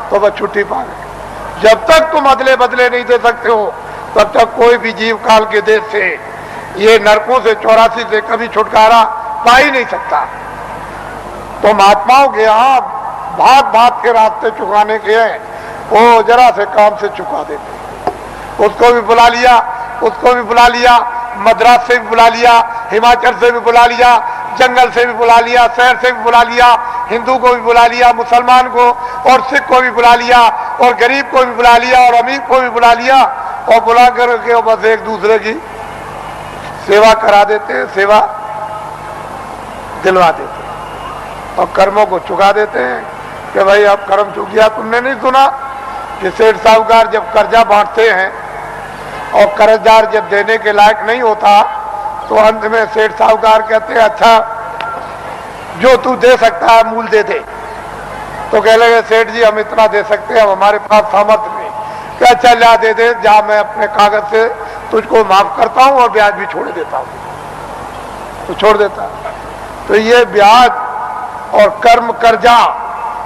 तो वह छुट्टी पा गए। जब तक तुम अदले बदले नहीं दे सकते हो, तब तक कोई भी जीव काल के देश से, ये नरकों से 84 से कभी छुटकारा पा ही नहीं सकता। तो महात्माओं के यहाँ भाग भाग के रास्ते चुकाने के हैं, वो जरा से काम से चुका देते। उसको भी बुला लिया, उसको भी बुला लिया, मद्रास से भी बुला लिया, हिमाचल से भी बुला लिया, जंगल से भी बुला लिया, शहर से भी बुला लिया, हिंदू को भी बुला लिया, मुसलमान को और सिख को भी बुला लिया, और गरीब को भी बुला लिया, और अमीर को भी बुला लिया, और बुला करके बस एक दूसरे की सेवा करा देते हैं, सेवा दिलवा देते हैं, और कर्मों को चुका देते हैं कि भाई अब कर्म चुक गया। तुमने नहीं सुना कि सेठ साहूकार जब कर्जा बांटते हैं और कर्जदार जब देने के लायक नहीं होता, तो अंत में सेठ साहूकार कहते हैं अच्छा जो तू दे सकता है मूल दे दे। तो कह लगे सेठ जी हम इतना दे सकते हैं, हमारे पास सामर्थ्य नहीं। क्या अच्छा ला दे दे, जा मैं अपने कागज से तुझको माफ करता हूं और ब्याज भी छोड़ देता हूं। तो छोड़ देता। तो ये ब्याज और कर्म कर्जा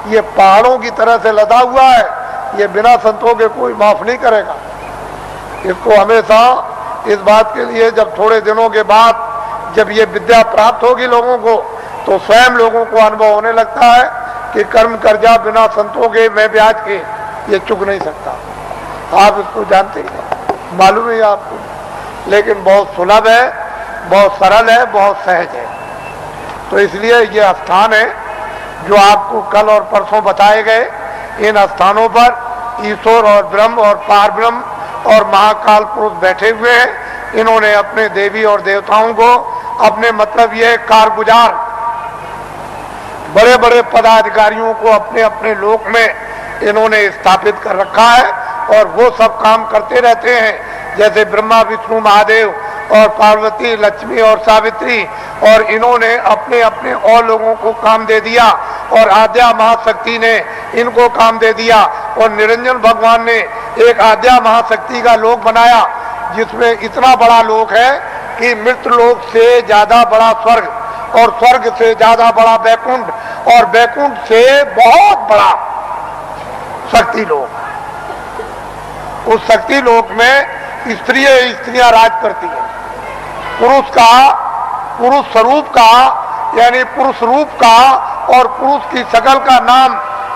ये पहाड़ों की तरह से लदा हुआ है, ये बिना संतों के कोई माफ नहीं करेगा। इसको हमेशा इस बात के लिए जब थोड़े दिनों के बाद जब ये विद्या प्राप्त होगी लोगों को, तो स्वयं लोगों को अनुभव होने लगता है कि कर्म कर्जा बिना संतों के मैं ब्याज के ये चुक नहीं सकता। आप इसको जानते हैं, मालूम है आपको, लेकिन बहुत सुलभ है, बहुत सरल है, बहुत सहज है। तो इसलिए ये स्थान है जो आपको कल और परसों बताए गए। इन स्थानों पर ईश्वर और ब्रह्म और पार ब्रह्म और महाकाल पुरुष बैठे हुए हैं। इन्होंने अपने देवी और देवताओं को अपने मतलब ये कारगुजार बड़े बड़े पदाधिकारियों को अपने अपने लोक में इन्होंने स्थापित कर रखा है और वो सब काम करते रहते हैं, जैसे ब्रह्मा विष्णु महादेव और पार्वती लक्ष्मी और सावित्री, और इन्होंने अपने अपने और लोगों को काम दे दिया और आद्या महाशक्ति ने इनको काम दे दिया और निरंजन भगवान ने एक आद्या महाशक्ति का लोक बनाया जिसमें इतना बड़ा लोक है कि मृत्यु लोक से ज्यादा बड़ा स्वर्ग और स्वर्ग से ज्यादा बड़ा बैकुंठ और बैकुंठ से बहुत बड़ा शक्ति लोक। उस शक्ति लोक में स्त्रियां राज करती हैं। पुरुष स्वरूप का यानी पुरुष रूप का और पुरुष की शकल का नाम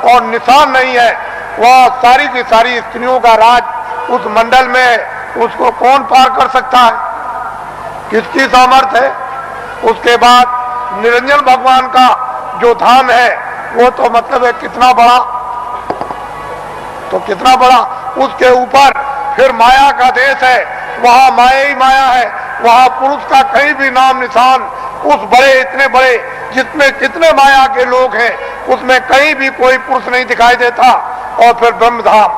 और निशान नहीं है, वह सारी की सारी स्त्रियों का राज उस मंडल में उसको कौन पार कर सकता है, किसकी सामर्थ्य है। उसके बाद निरंजन भगवान का जो धाम है वो तो मतलब है कितना बड़ा, तो कितना बड़ा। उसके ऊपर फिर माया का देश है, वहां माया ही माया है, वहां पुरुष का कहीं भी नाम निशान उस बड़े इतने बड़े जितने जितने माया के लोग हैं उसमें कहीं भी कोई पुरुष नहीं दिखाई देता। और फिर ब्रह्मधाम,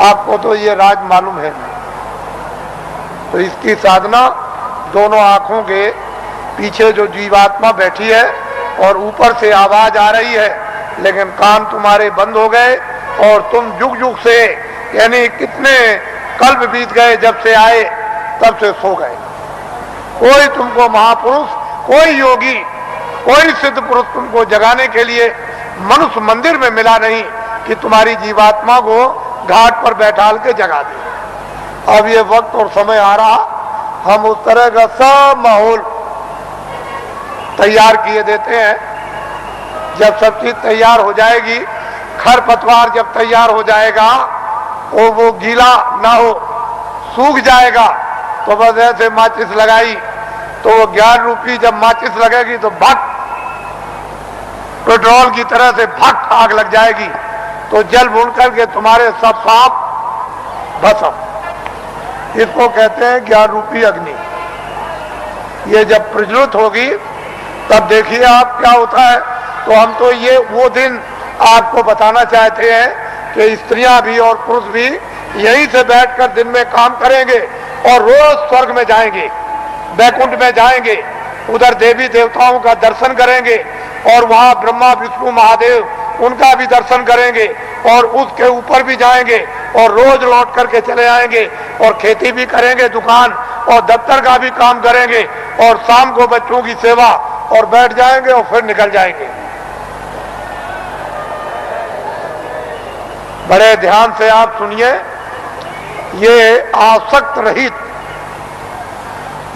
आपको तो ये राज मालूम है नहीं, तो इसकी साधना दोनों आंखों के पीछे जो जीवात्मा बैठी है और ऊपर से आवाज आ रही है, लेकिन कान तुम्हारे बंद हो गए और तुम जुग जुग से यानी कितने कल्प बीत गए जब से आए तब से सो गए। कोई तुमको महापुरुष, कोई योगी, कोई सिद्ध पुरुष तुमको जगाने के लिए मनुष्य मंदिर में मिला नहीं कि तुम्हारी जीवात्मा को घाट पर बैठाल के जगा दे। अब ये वक्त और समय आ रहा, हम उस तरह का सब माहौल तैयार किए देते हैं। जब सब चीज तैयार हो जाएगी, खरपतवार जब तैयार हो जाएगा और वो गीला ना हो, सूख जाएगा, तो बस ऐसे माचिस लगाई तो वो 11 रुपये जब माचिस लगेगी तो भट पेट्रोल की तरह से भट आग लग जाएगी, तो जल भून करके तुम्हारे सब पाप भस्म। इसको कहते हैं 11 रुपये अग्नि। ये जब प्रज्वलित होगी तब देखिए आप क्या होता है। तो हम तो ये वो दिन आपको बताना चाहते हैं कि स्त्रियां भी और पुरुष भी यहीं से बैठकर दिन में काम करेंगे और रोज स्वर्ग में जाएंगे, बैकुंठ में जाएंगे, उधर देवी देवताओं का दर्शन करेंगे और वहां ब्रह्मा विष्णु महादेव उनका भी दर्शन करेंगे और उसके ऊपर भी जाएंगे और रोज लौट करके चले आएंगे और खेती भी करेंगे, दुकान और दफ्तर का भी काम करेंगे और शाम को बच्चों की सेवा और बैठ जाएंगे और फिर निकल जाएंगे। बड़े ध्यान से आप सुनिए, ये आसक्त रहित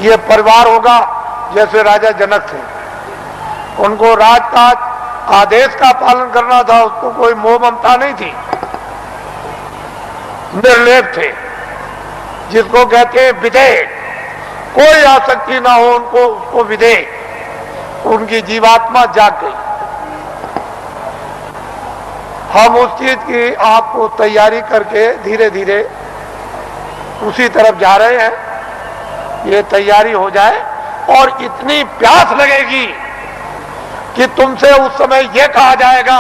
ये परिवार होगा जैसे राजा जनक थे। उनको राजकाज आदेश का पालन करना था, उसको कोई मोह ममता नहीं थी, निर्लेप थे, जिसको कहते हैं विधेय। कोई आसक्ति ना हो उनको, उसको विधेय। उनकी जीवात्मा जाग गई। हम उस चीज की आपको तैयारी करके धीरे धीरे उसी तरफ जा रहे हैं। ये तैयारी हो जाए और इतनी प्यास लगेगी कि तुमसे उस समय यह कहा जाएगा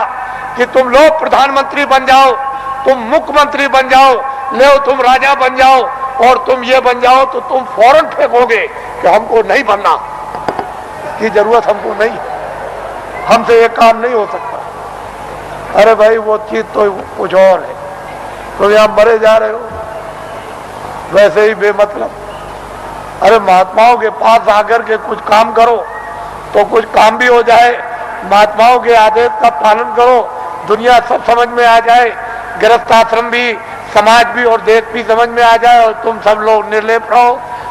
कि तुम लोग प्रधानमंत्री बन जाओ, तुम मुख्यमंत्री बन जाओ, ले तुम राजा बन जाओ और तुम ये बन जाओ, तो तुम फौरन फेंकोगे कि हमको नहीं बनना, की जरूरत हमको नहीं, हमसे ये काम नहीं हो सकता। अरे भाई वो चीज तो कुछ और है, तो यहां मरे जा रहे हो वैसे ही बेमतलब। अरे महात्माओं के पास आकर के कुछ काम करो तो कुछ काम भी हो जाए, महात्माओं के आदेश का पालन करो, दुनिया सब समझ में आ जाए, गृहस्थ आश्रम भी, समाज भी और देश भी समझ में आ जाए और तुम सब लोग निर्लेप रहो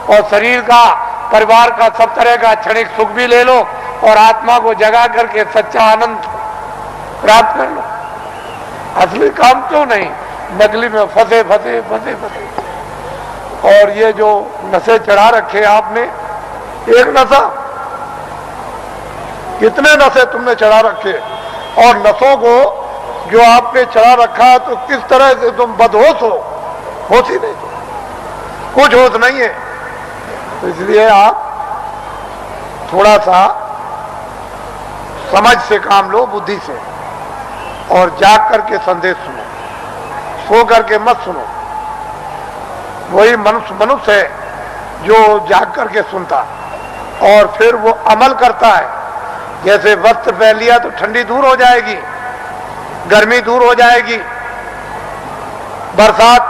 और शरीर का, परिवार का, सब तरह का क्षणिक सुख भी ले लो और आत्मा को जगा करके सच्चा आनंद प्राप्त कर लो। असली काम क्यों नहीं, नकली में फंसे फंसे फंसे फंसे। और ये जो नशे चढ़ा रखे आपने, एक नशा, कितने नशे तुमने चढ़ा रखे, और नशों को जो आपने चढ़ा रखा तो किस तरह से तुम बदहोश हो होश ही नहीं, तो कुछ होश नहीं है। तो इसलिए आप थोड़ा सा समझ से काम लो, बुद्धि से, और जाग करके संदेश सुनो, सो करके मत सुनो। वही मनुष्य है जो जाग करके सुनता और फिर वो अमल करता है। जैसे वस्त्र पहन लिया तो ठंडी दूर हो जाएगी, गर्मी दूर हो जाएगी, बरसात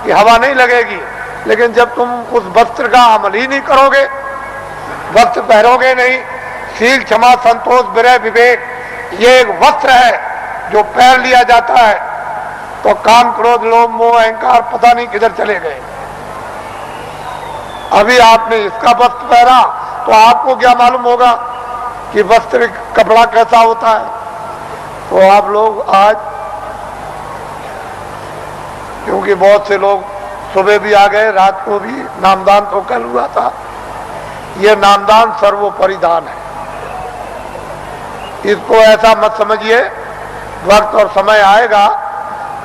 की हवा नहीं लगेगी। लेकिन जब तुम उस वस्त्र का अमल ही नहीं करोगे, वस्त्र पहनोगे नहीं, शील क्षमा संतोष विरय विवेक ये एक वस्त्र है जो पहन लिया जाता है, तो काम क्रोध लोभ मोह अहंकार पता नहीं किधर चले गए। अभी आपने इसका वस्त्र पहना तो आपको क्या मालूम होगा कि वस्त्र कपड़ा कैसा होता है। तो आप लोग आज, क्योंकि बहुत से लोग सुबह भी आ गए, रात को भी, नामदान तो कल हुआ था। यह नामदान सर्वोपरि दान है, इसको ऐसा मत समझिए। वक्त और समय आएगा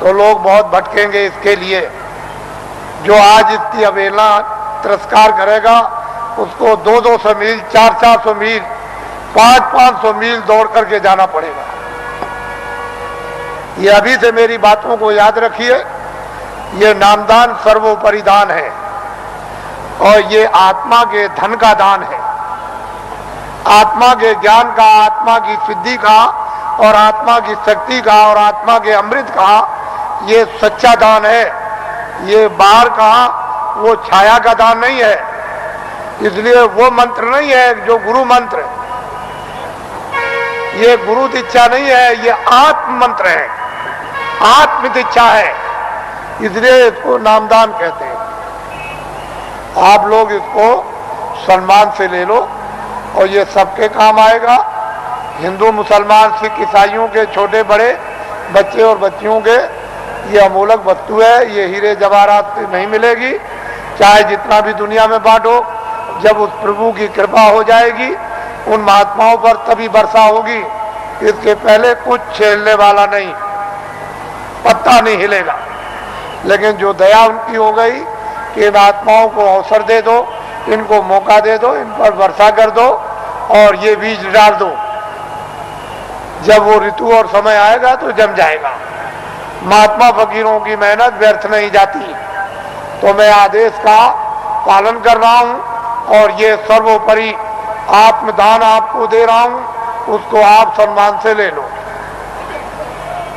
तो लोग बहुत भटकेंगे इसके लिए। जो आज इसकी अवहेलना तिरस्कार करेगा उसको 200-200 मील, 400-400 मील, 500-500 मील दौड़ करके जाना पड़ेगा। ये अभी से मेरी बातों को याद रखिए। ये नामदान सर्वोपरि दान है और ये आत्मा के धन का दान है, आत्मा के ज्ञान का, आत्मा की सिद्धि का और आत्मा की शक्ति का और आत्मा के अमृत का ये सच्चा दान है। ये बाहर का वो छाया का दान नहीं है। इसलिए वो मंत्र नहीं है जो गुरु मंत्र, ये गुरु दीक्षा नहीं है, ये आत्म मंत्र है, आत्म दीक्षा है। इसलिए इसको नामदान कहते हैं। आप लोग इसको सम्मान से ले लो और ये सबके काम आएगा। हिंदू मुसलमान सिख ईसाइयों के, छोटे बड़े बच्चे और बच्चियों के, ये अमूलक वस्तु है। ये हीरे जवाहरात से नहीं मिलेगी, चाहे जितना भी दुनिया में बांटो। जब उस प्रभु की कृपा हो जाएगी उन महात्माओं पर तभी वर्षा होगी। इसके पहले कुछ छेड़ने वाला नहीं, पत्ता नहीं हिलेगा। लेकिन जो दया उनकी हो गई कि इन आत्माओं को अवसर दे दो, इनको मौका दे दो, इन पर वर्षा कर दो और ये बीज डाल दो। जब वो ऋतु और समय आएगा तो जम जाएगा। महात्मा फकीरों की मेहनत व्यर्थ नहीं जाती। तो मैं आदेश का पालन कर रहा हूं और ये सर्वोपरि आत्मदान आपको दे रहा हूं, उसको आप सम्मान से ले लो।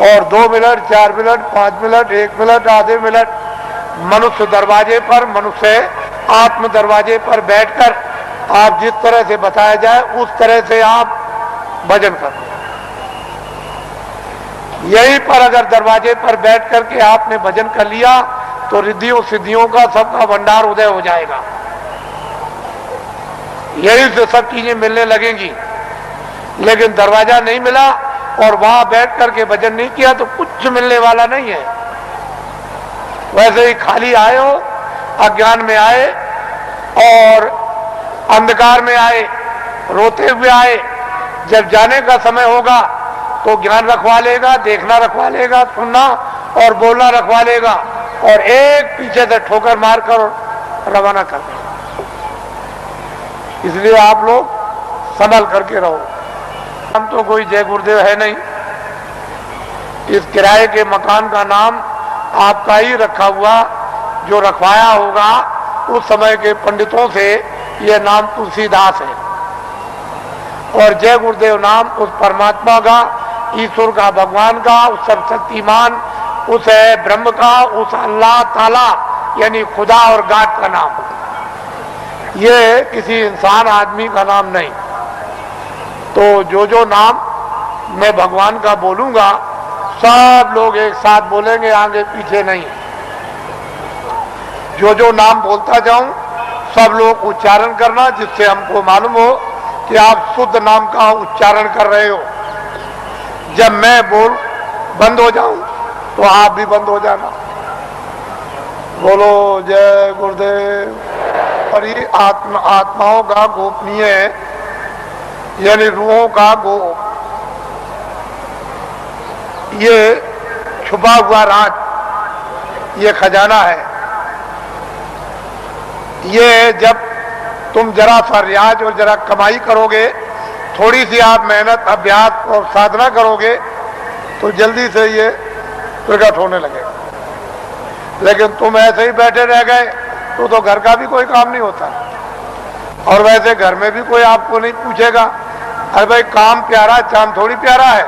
और 2 मिनट, 4 मिनट, 5 मिनट, 1 मिनट, आधे मिनट मनुष्य दरवाजे पर, मनुष्य आत्म दरवाजे पर बैठकर आप जिस तरह से बताया जाए उस तरह से आप भजन करो। यहीं पर अगर दरवाजे पर बैठ करके आपने भजन कर लिया तो रिद्धियों सिद्धियों का सबका भंडार उदय हो जाएगा। यहीं से सब चीजें मिलने लगेंगी। लेकिन दरवाजा नहीं मिला और वहां बैठ करके भजन नहीं किया तो कुछ मिलने वाला नहीं है। वैसे ही खाली आए हो, अज्ञान में आए और अंधकार में आए, रोते हुए आए। जब जाने का समय होगा तो ज्ञान रखवा लेगा, देखना रखवा लेगा, सुनना और बोलना रखवा लेगा और एक पीछे से ठोकर मारकर रवाना कर देगा। इसलिए आप लोग संभल करके रहो। हम तो कोई जय गुरुदेव है नहीं। इस किराए के मकान का नाम आपका ही रखा हुआ, जो रखवाया होगा उस समय के पंडितों से, यह नाम तुलसीदास है। और जय गुरुदेव नाम उस परमात्मा का, ईश्वर का, भगवान का, उस सर्वशक्तिमान, उस ब्रह्म का, उस अल्लाह ताला यानी खुदा और गाड का नाम। ये किसी इंसान आदमी का नाम नहीं। तो जो नाम मैं भगवान का बोलूंगा सब लोग एक साथ बोलेंगे, आगे पीछे नहीं। जो नाम बोलता जाऊं सब लोग उच्चारण करना, जिससे हमको मालूम हो कि आप शुद्ध नाम का उच्चारण कर रहे हो। जब मैं बोल बंद हो जाऊं तो आप भी बंद हो जाना। बोलो जय गुरुदेव। और ये आत्माओं का गोपनीय यानी रूहों का ये छुपा हुआ राज, ये खजाना है। ये जब तुम जरा सा रियाज और जरा कमाई करोगे, थोड़ी सी आप मेहनत अभ्यास और साधना करोगे तो जल्दी से ये प्रकट होने लगेगा। लेकिन तुम ऐसे ही बैठे रह गए तो घर का भी कोई काम नहीं होता। और वैसे घर में भी कोई आपको नहीं पूछेगा, अरे भाई काम प्यारा चांद थोड़ी प्यारा है।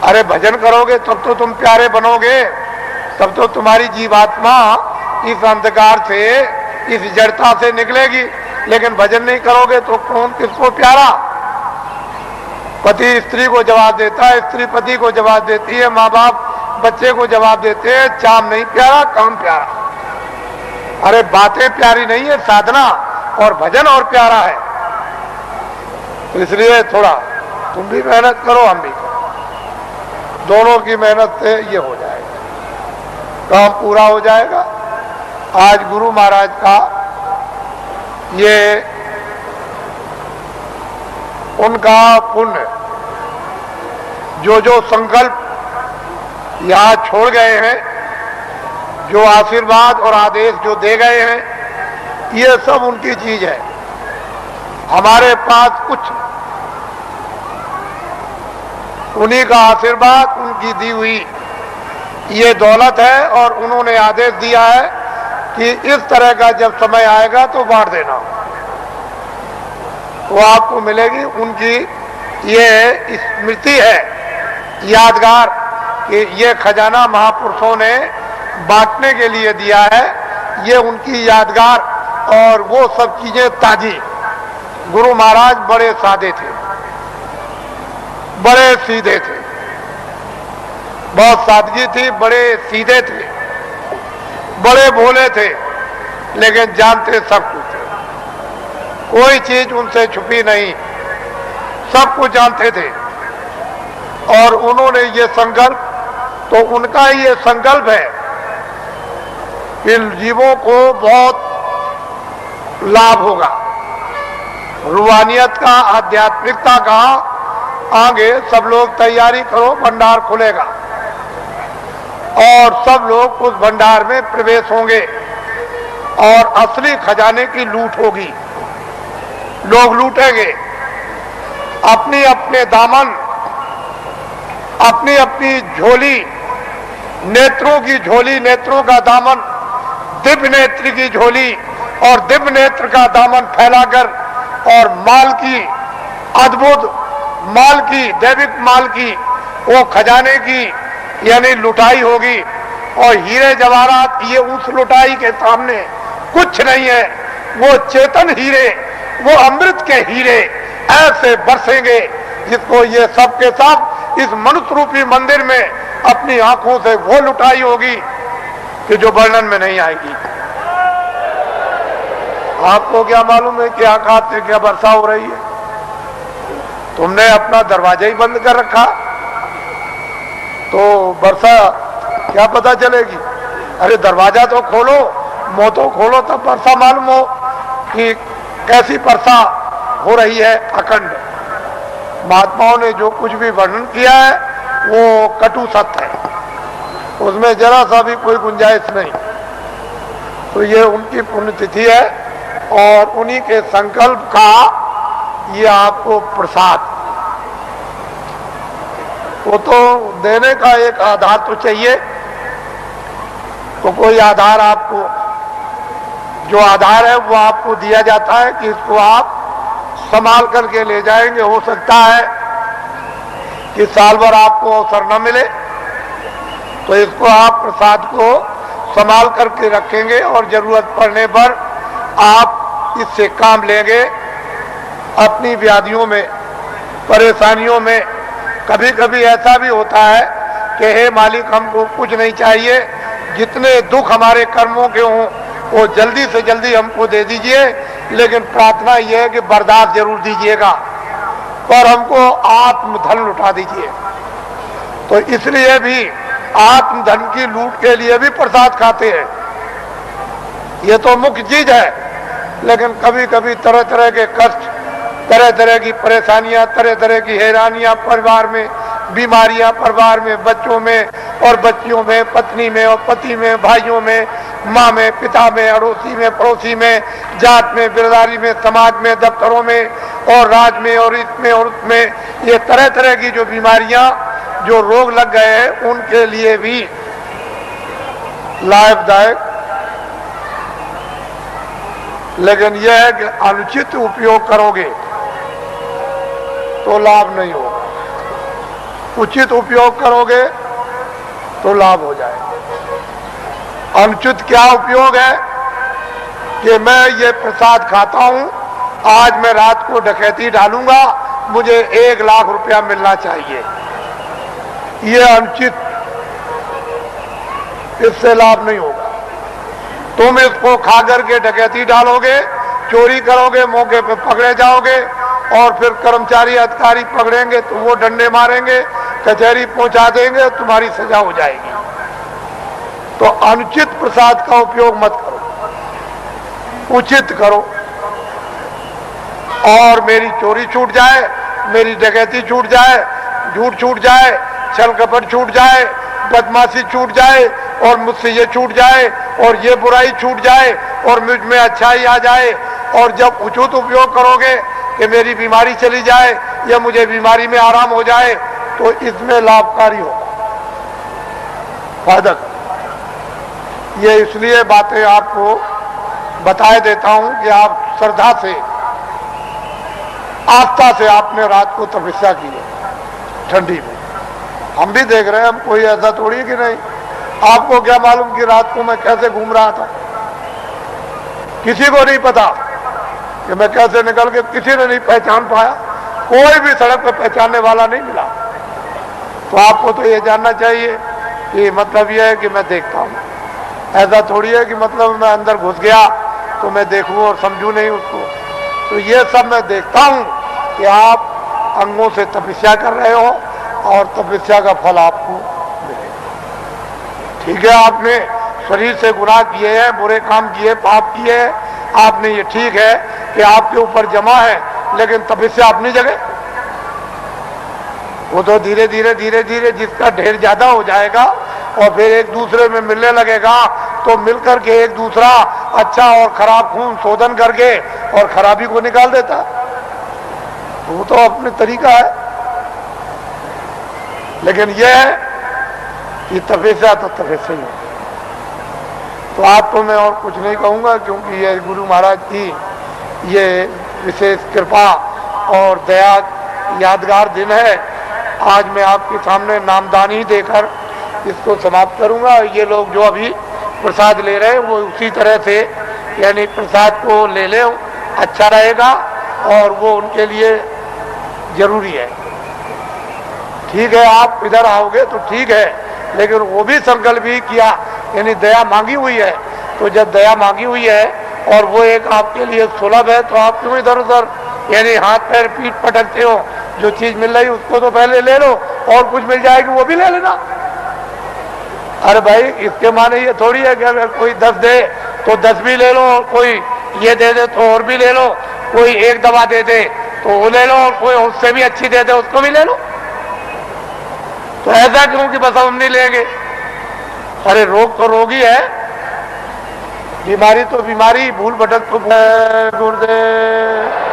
अरे भजन करोगे तब तो तुम प्यारे बनोगे, तब तो तुम्हारी जीवात्मा इस अंधकार से, इस जड़ता से निकलेगी। लेकिन भजन नहीं करोगे तो कौन किसको प्यारा? पति स्त्री को जवाब देता है, स्त्री पति को जवाब देती है, माँ बाप बच्चे को जवाब देते हैं। चाम नहीं प्यारा, काम प्यारा। अरे बातें प्यारी नहीं है, साधना और भजन और प्यारा है। तो इसलिए थोड़ा तुम भी मेहनत करो, हम भी करो, दोनों की मेहनत से ये हो जाएगा, काम पूरा हो जाएगा। आज गुरु महाराज का ये उनका पुण्य, जो संकल्प यहाँ छोड़ गए हैं, जो आशीर्वाद और आदेश जो दे गए हैं, ये सब उनकी चीज है। हमारे पास कुछ उन्हीं का आशीर्वाद, उनकी दी हुई ये दौलत है। और उन्होंने आदेश दिया है कि इस तरह का जब समय आएगा तो बांट देना, वो आपको मिलेगी। उनकी ये स्मृति है, यादगार, कि ये खजाना महापुरुषों ने बांटने के लिए दिया है। ये उनकी यादगार और वो सब चीजें ताजी। गुरु महाराज बड़े सादे थे, बड़े सीधे थे, बहुत सादगी थी, बड़े सीधे थे, बड़े भोले थे, लेकिन जानते सब कुछ थे। कोई चीज उनसे छुपी नहीं, सब कुछ जानते थे। और उन्होंने ये संकल्प, तो उनका ये संकल्प है कि जीवों को बहुत लाभ होगा, रूहानियत का, आध्यात्मिकता का। आगे सब लोग तैयारी करो, भंडार खुलेगा और सब लोग उस भंडार में प्रवेश होंगे और असली खजाने की लूट होगी। लोग लूटेंगे अपनी अपने दामन, अपनी अपनी झोली, नेत्रों की झोली, नेत्रों का दामन, दिव्य नेत्र की झोली और दिव्य नेत्र का दामन फैलाकर, और माल की, अद्भुत माल की, दैविक माल की, वो खजाने की यानी लुटाई होगी। और हीरे जवाहरात ये उस लुटाई के सामने कुछ नहीं है। वो चेतन हीरे, वो अमृत के हीरे ऐसे बरसेंगे जिसको ये सब के सब इस मनुष्य रूपी मंदिर में अपनी आंखों से वो लुटाई होगी कि जो वर्णन में नहीं आएगी। आपको क्या मालूम है कि आकाश से क्या वर्षा हो रही है? तुमने अपना दरवाजा ही बंद कर रखा तो वर्षा क्या पता चलेगी? अरे दरवाजा तो खोलो, मुंह तो खोलो, तब वर्षा मालूम हो कि कैसी वर्षा हो रही है अखंड। महात्माओं ने जो कुछ भी वर्णन किया है वो कटु सत्य है, उसमें जरा सा भी कोई गुंजाइश नहीं। तो ये उनकी पुण्यतिथि है और उन्हीं के संकल्प का ये आपको प्रसाद। वो तो देने का एक आधार तो चाहिए, तो कोई आधार आपको, जो आधार है वो आपको दिया जाता है कि इसको आप संभाल करके ले जाएंगे। हो सकता है कि साल भर आपको अवसर न मिले, तो इसको आप प्रसाद को संभाल करके रखेंगे और जरूरत पड़ने पर आप इससे काम लेंगे। अपनी व्याधियों में, परेशानियों में कभी कभी ऐसा भी होता है कि हे मालिक, हमको कुछ नहीं चाहिए, जितने दुख हमारे कर्मों के हों वो जल्दी से जल्दी हमको दे दीजिए, लेकिन प्रार्थना यह है कि बर्दाश्त जरूर दीजिएगा और हमको आत्मधन लुटा दीजिए। तो इसलिए भी आत्मधन की लूट के लिए भी प्रसाद खाते हैं, ये तो मुख्य चीज है। लेकिन कभी कभी तरह तरह के कष्ट, तरह तरह की परेशानियां, तरह तरह की हैरानियां परिवार में, बीमारियां परिवार में, बच्चों में, और बच्चियों में, पत्नी में और पति में, भाइयों में, माँ में, पिता में, अड़ोसी में, पड़ोसी में, जात में, बिरदारी में, समाज में, दफ्तरों में और राज में और इसमें और उसमें, ये तरह तरह की जो बीमारियां, जो रोग लग गए हैं, उनके लिए भी लाभदायक। लेकिन यह है कि अनुचित उपयोग करोगे तो लाभ नहीं होगा, उचित उपयोग करोगे तो लाभ हो जाएगा। अनुचित क्या उपयोग है कि मैं ये प्रसाद खाता हूं, आज मैं रात को डकैती डालूंगा, मुझे 1 लाख रुपया मिलना चाहिए, ये अनुचित, इससे लाभ नहीं होगा। तुम इसको खा करके डकैती डालोगे, चोरी करोगे, मौके पे पकड़े जाओगे और फिर कर्मचारी अधिकारी पकड़ेंगे तो वो डंडे मारेंगे, कचहरी पहुंचा देंगे, तुम्हारी सजा हो जाएगी। तो अनुचित प्रसाद का उपयोग मत करो, उचित करो। और मेरी चोरी छूट जाए, मेरी डकैती छूट जाए, झूठ छूट जाए, छल कपट छूट जाए, बदमाशी छूट जाए और मुझसे ये छूट जाए और ये बुराई छूट जाए और मुझ में अच्छाई आ जाए। और जब उचित उपयोग करोगे कि मेरी बीमारी चली जाए या मुझे बीमारी में आराम हो जाए, तो इसमें लाभकारी होगा, फायदा। ये इसलिए बातें आपको बताए देता हूं कि आप श्रद्धा से, आस्था से आपने रात को तपस्या की है ठंडी में। हम भी देख रहे हैं, हम कोई ऐसा थोड़ी है कि नहीं। आपको क्या मालूम कि रात को मैं कैसे घूम रहा था, किसी को नहीं पता कि मैं कैसे निकल के, किसी ने नहीं पहचान पाया, कोई भी सड़क पर पहचानने वाला नहीं मिला। तो आपको तो ये जानना चाहिए कि मतलब ये है कि मैं देखता हूँ, ऐसा थोड़ी है कि मतलब मैं अंदर घुस गया तो मैं देखूं और समझूं नहीं उसको। तो ये सब मैं देखता हूँ कि आप अंगों से तपस्या कर रहे हो और तपस्या का फल आपको मिलेगा। ठीक है, आपने शरीर से गुनाह किए हैं, बुरे काम किए, पाप किए हैं, आपने, ये ठीक है कि आपके ऊपर जमा है, लेकिन तपस्या अपनी जगह। वो तो धीरे धीरे धीरे धीरे जिसका ढेर ज्यादा हो जाएगा और फिर एक दूसरे में मिलने लगेगा, तो मिलकर के एक दूसरा अच्छा और खराब खून शोधन करके और खराबी को निकाल देता। वो तो अपने तरीका है। लेकिन यह है कि तपस्या तो तपस्या ही है। तो आपको मैं और कुछ नहीं कहूंगा, क्योंकि ये गुरु महाराज की ये विशेष कृपा और दया यादगार दिन है। आज मैं आपके सामने नामदानी देकर इसको समाप्त करूंगा। ये लोग जो अभी प्रसाद ले रहे हैं वो उसी तरह से, यानी प्रसाद को ले लें, अच्छा रहेगा और वो उनके लिए जरूरी है। ठीक है, आप इधर आओगे तो ठीक है, लेकिन वो भी संकल्प भी किया, यानी दया मांगी हुई है। तो जब दया मांगी हुई है और वो एक आपके लिए सुलभ है, तो आप क्यों इधर उधर यानी हाथ पैर पीठ पटकते हो? जो चीज मिल रही उसको तो पहले ले लो, और कुछ मिल जाएगी वो भी ले लेना। अरे भाई, इसके माने ये थोड़ी है कि अगर कोई 10 दे तो 10 भी ले लो, और कोई ये दे दे तो और भी ले लो, कोई एक दवा दे दे तो वो ले लो, और कोई उससे भी अच्छी दे दे उसको भी ले लो। तो ऐसा क्यों कि बस हम नहीं लेंगे? अरे रोग तो रोग ही है, बीमारी तो बीमारी, भूल भटक तो गुरुदेव।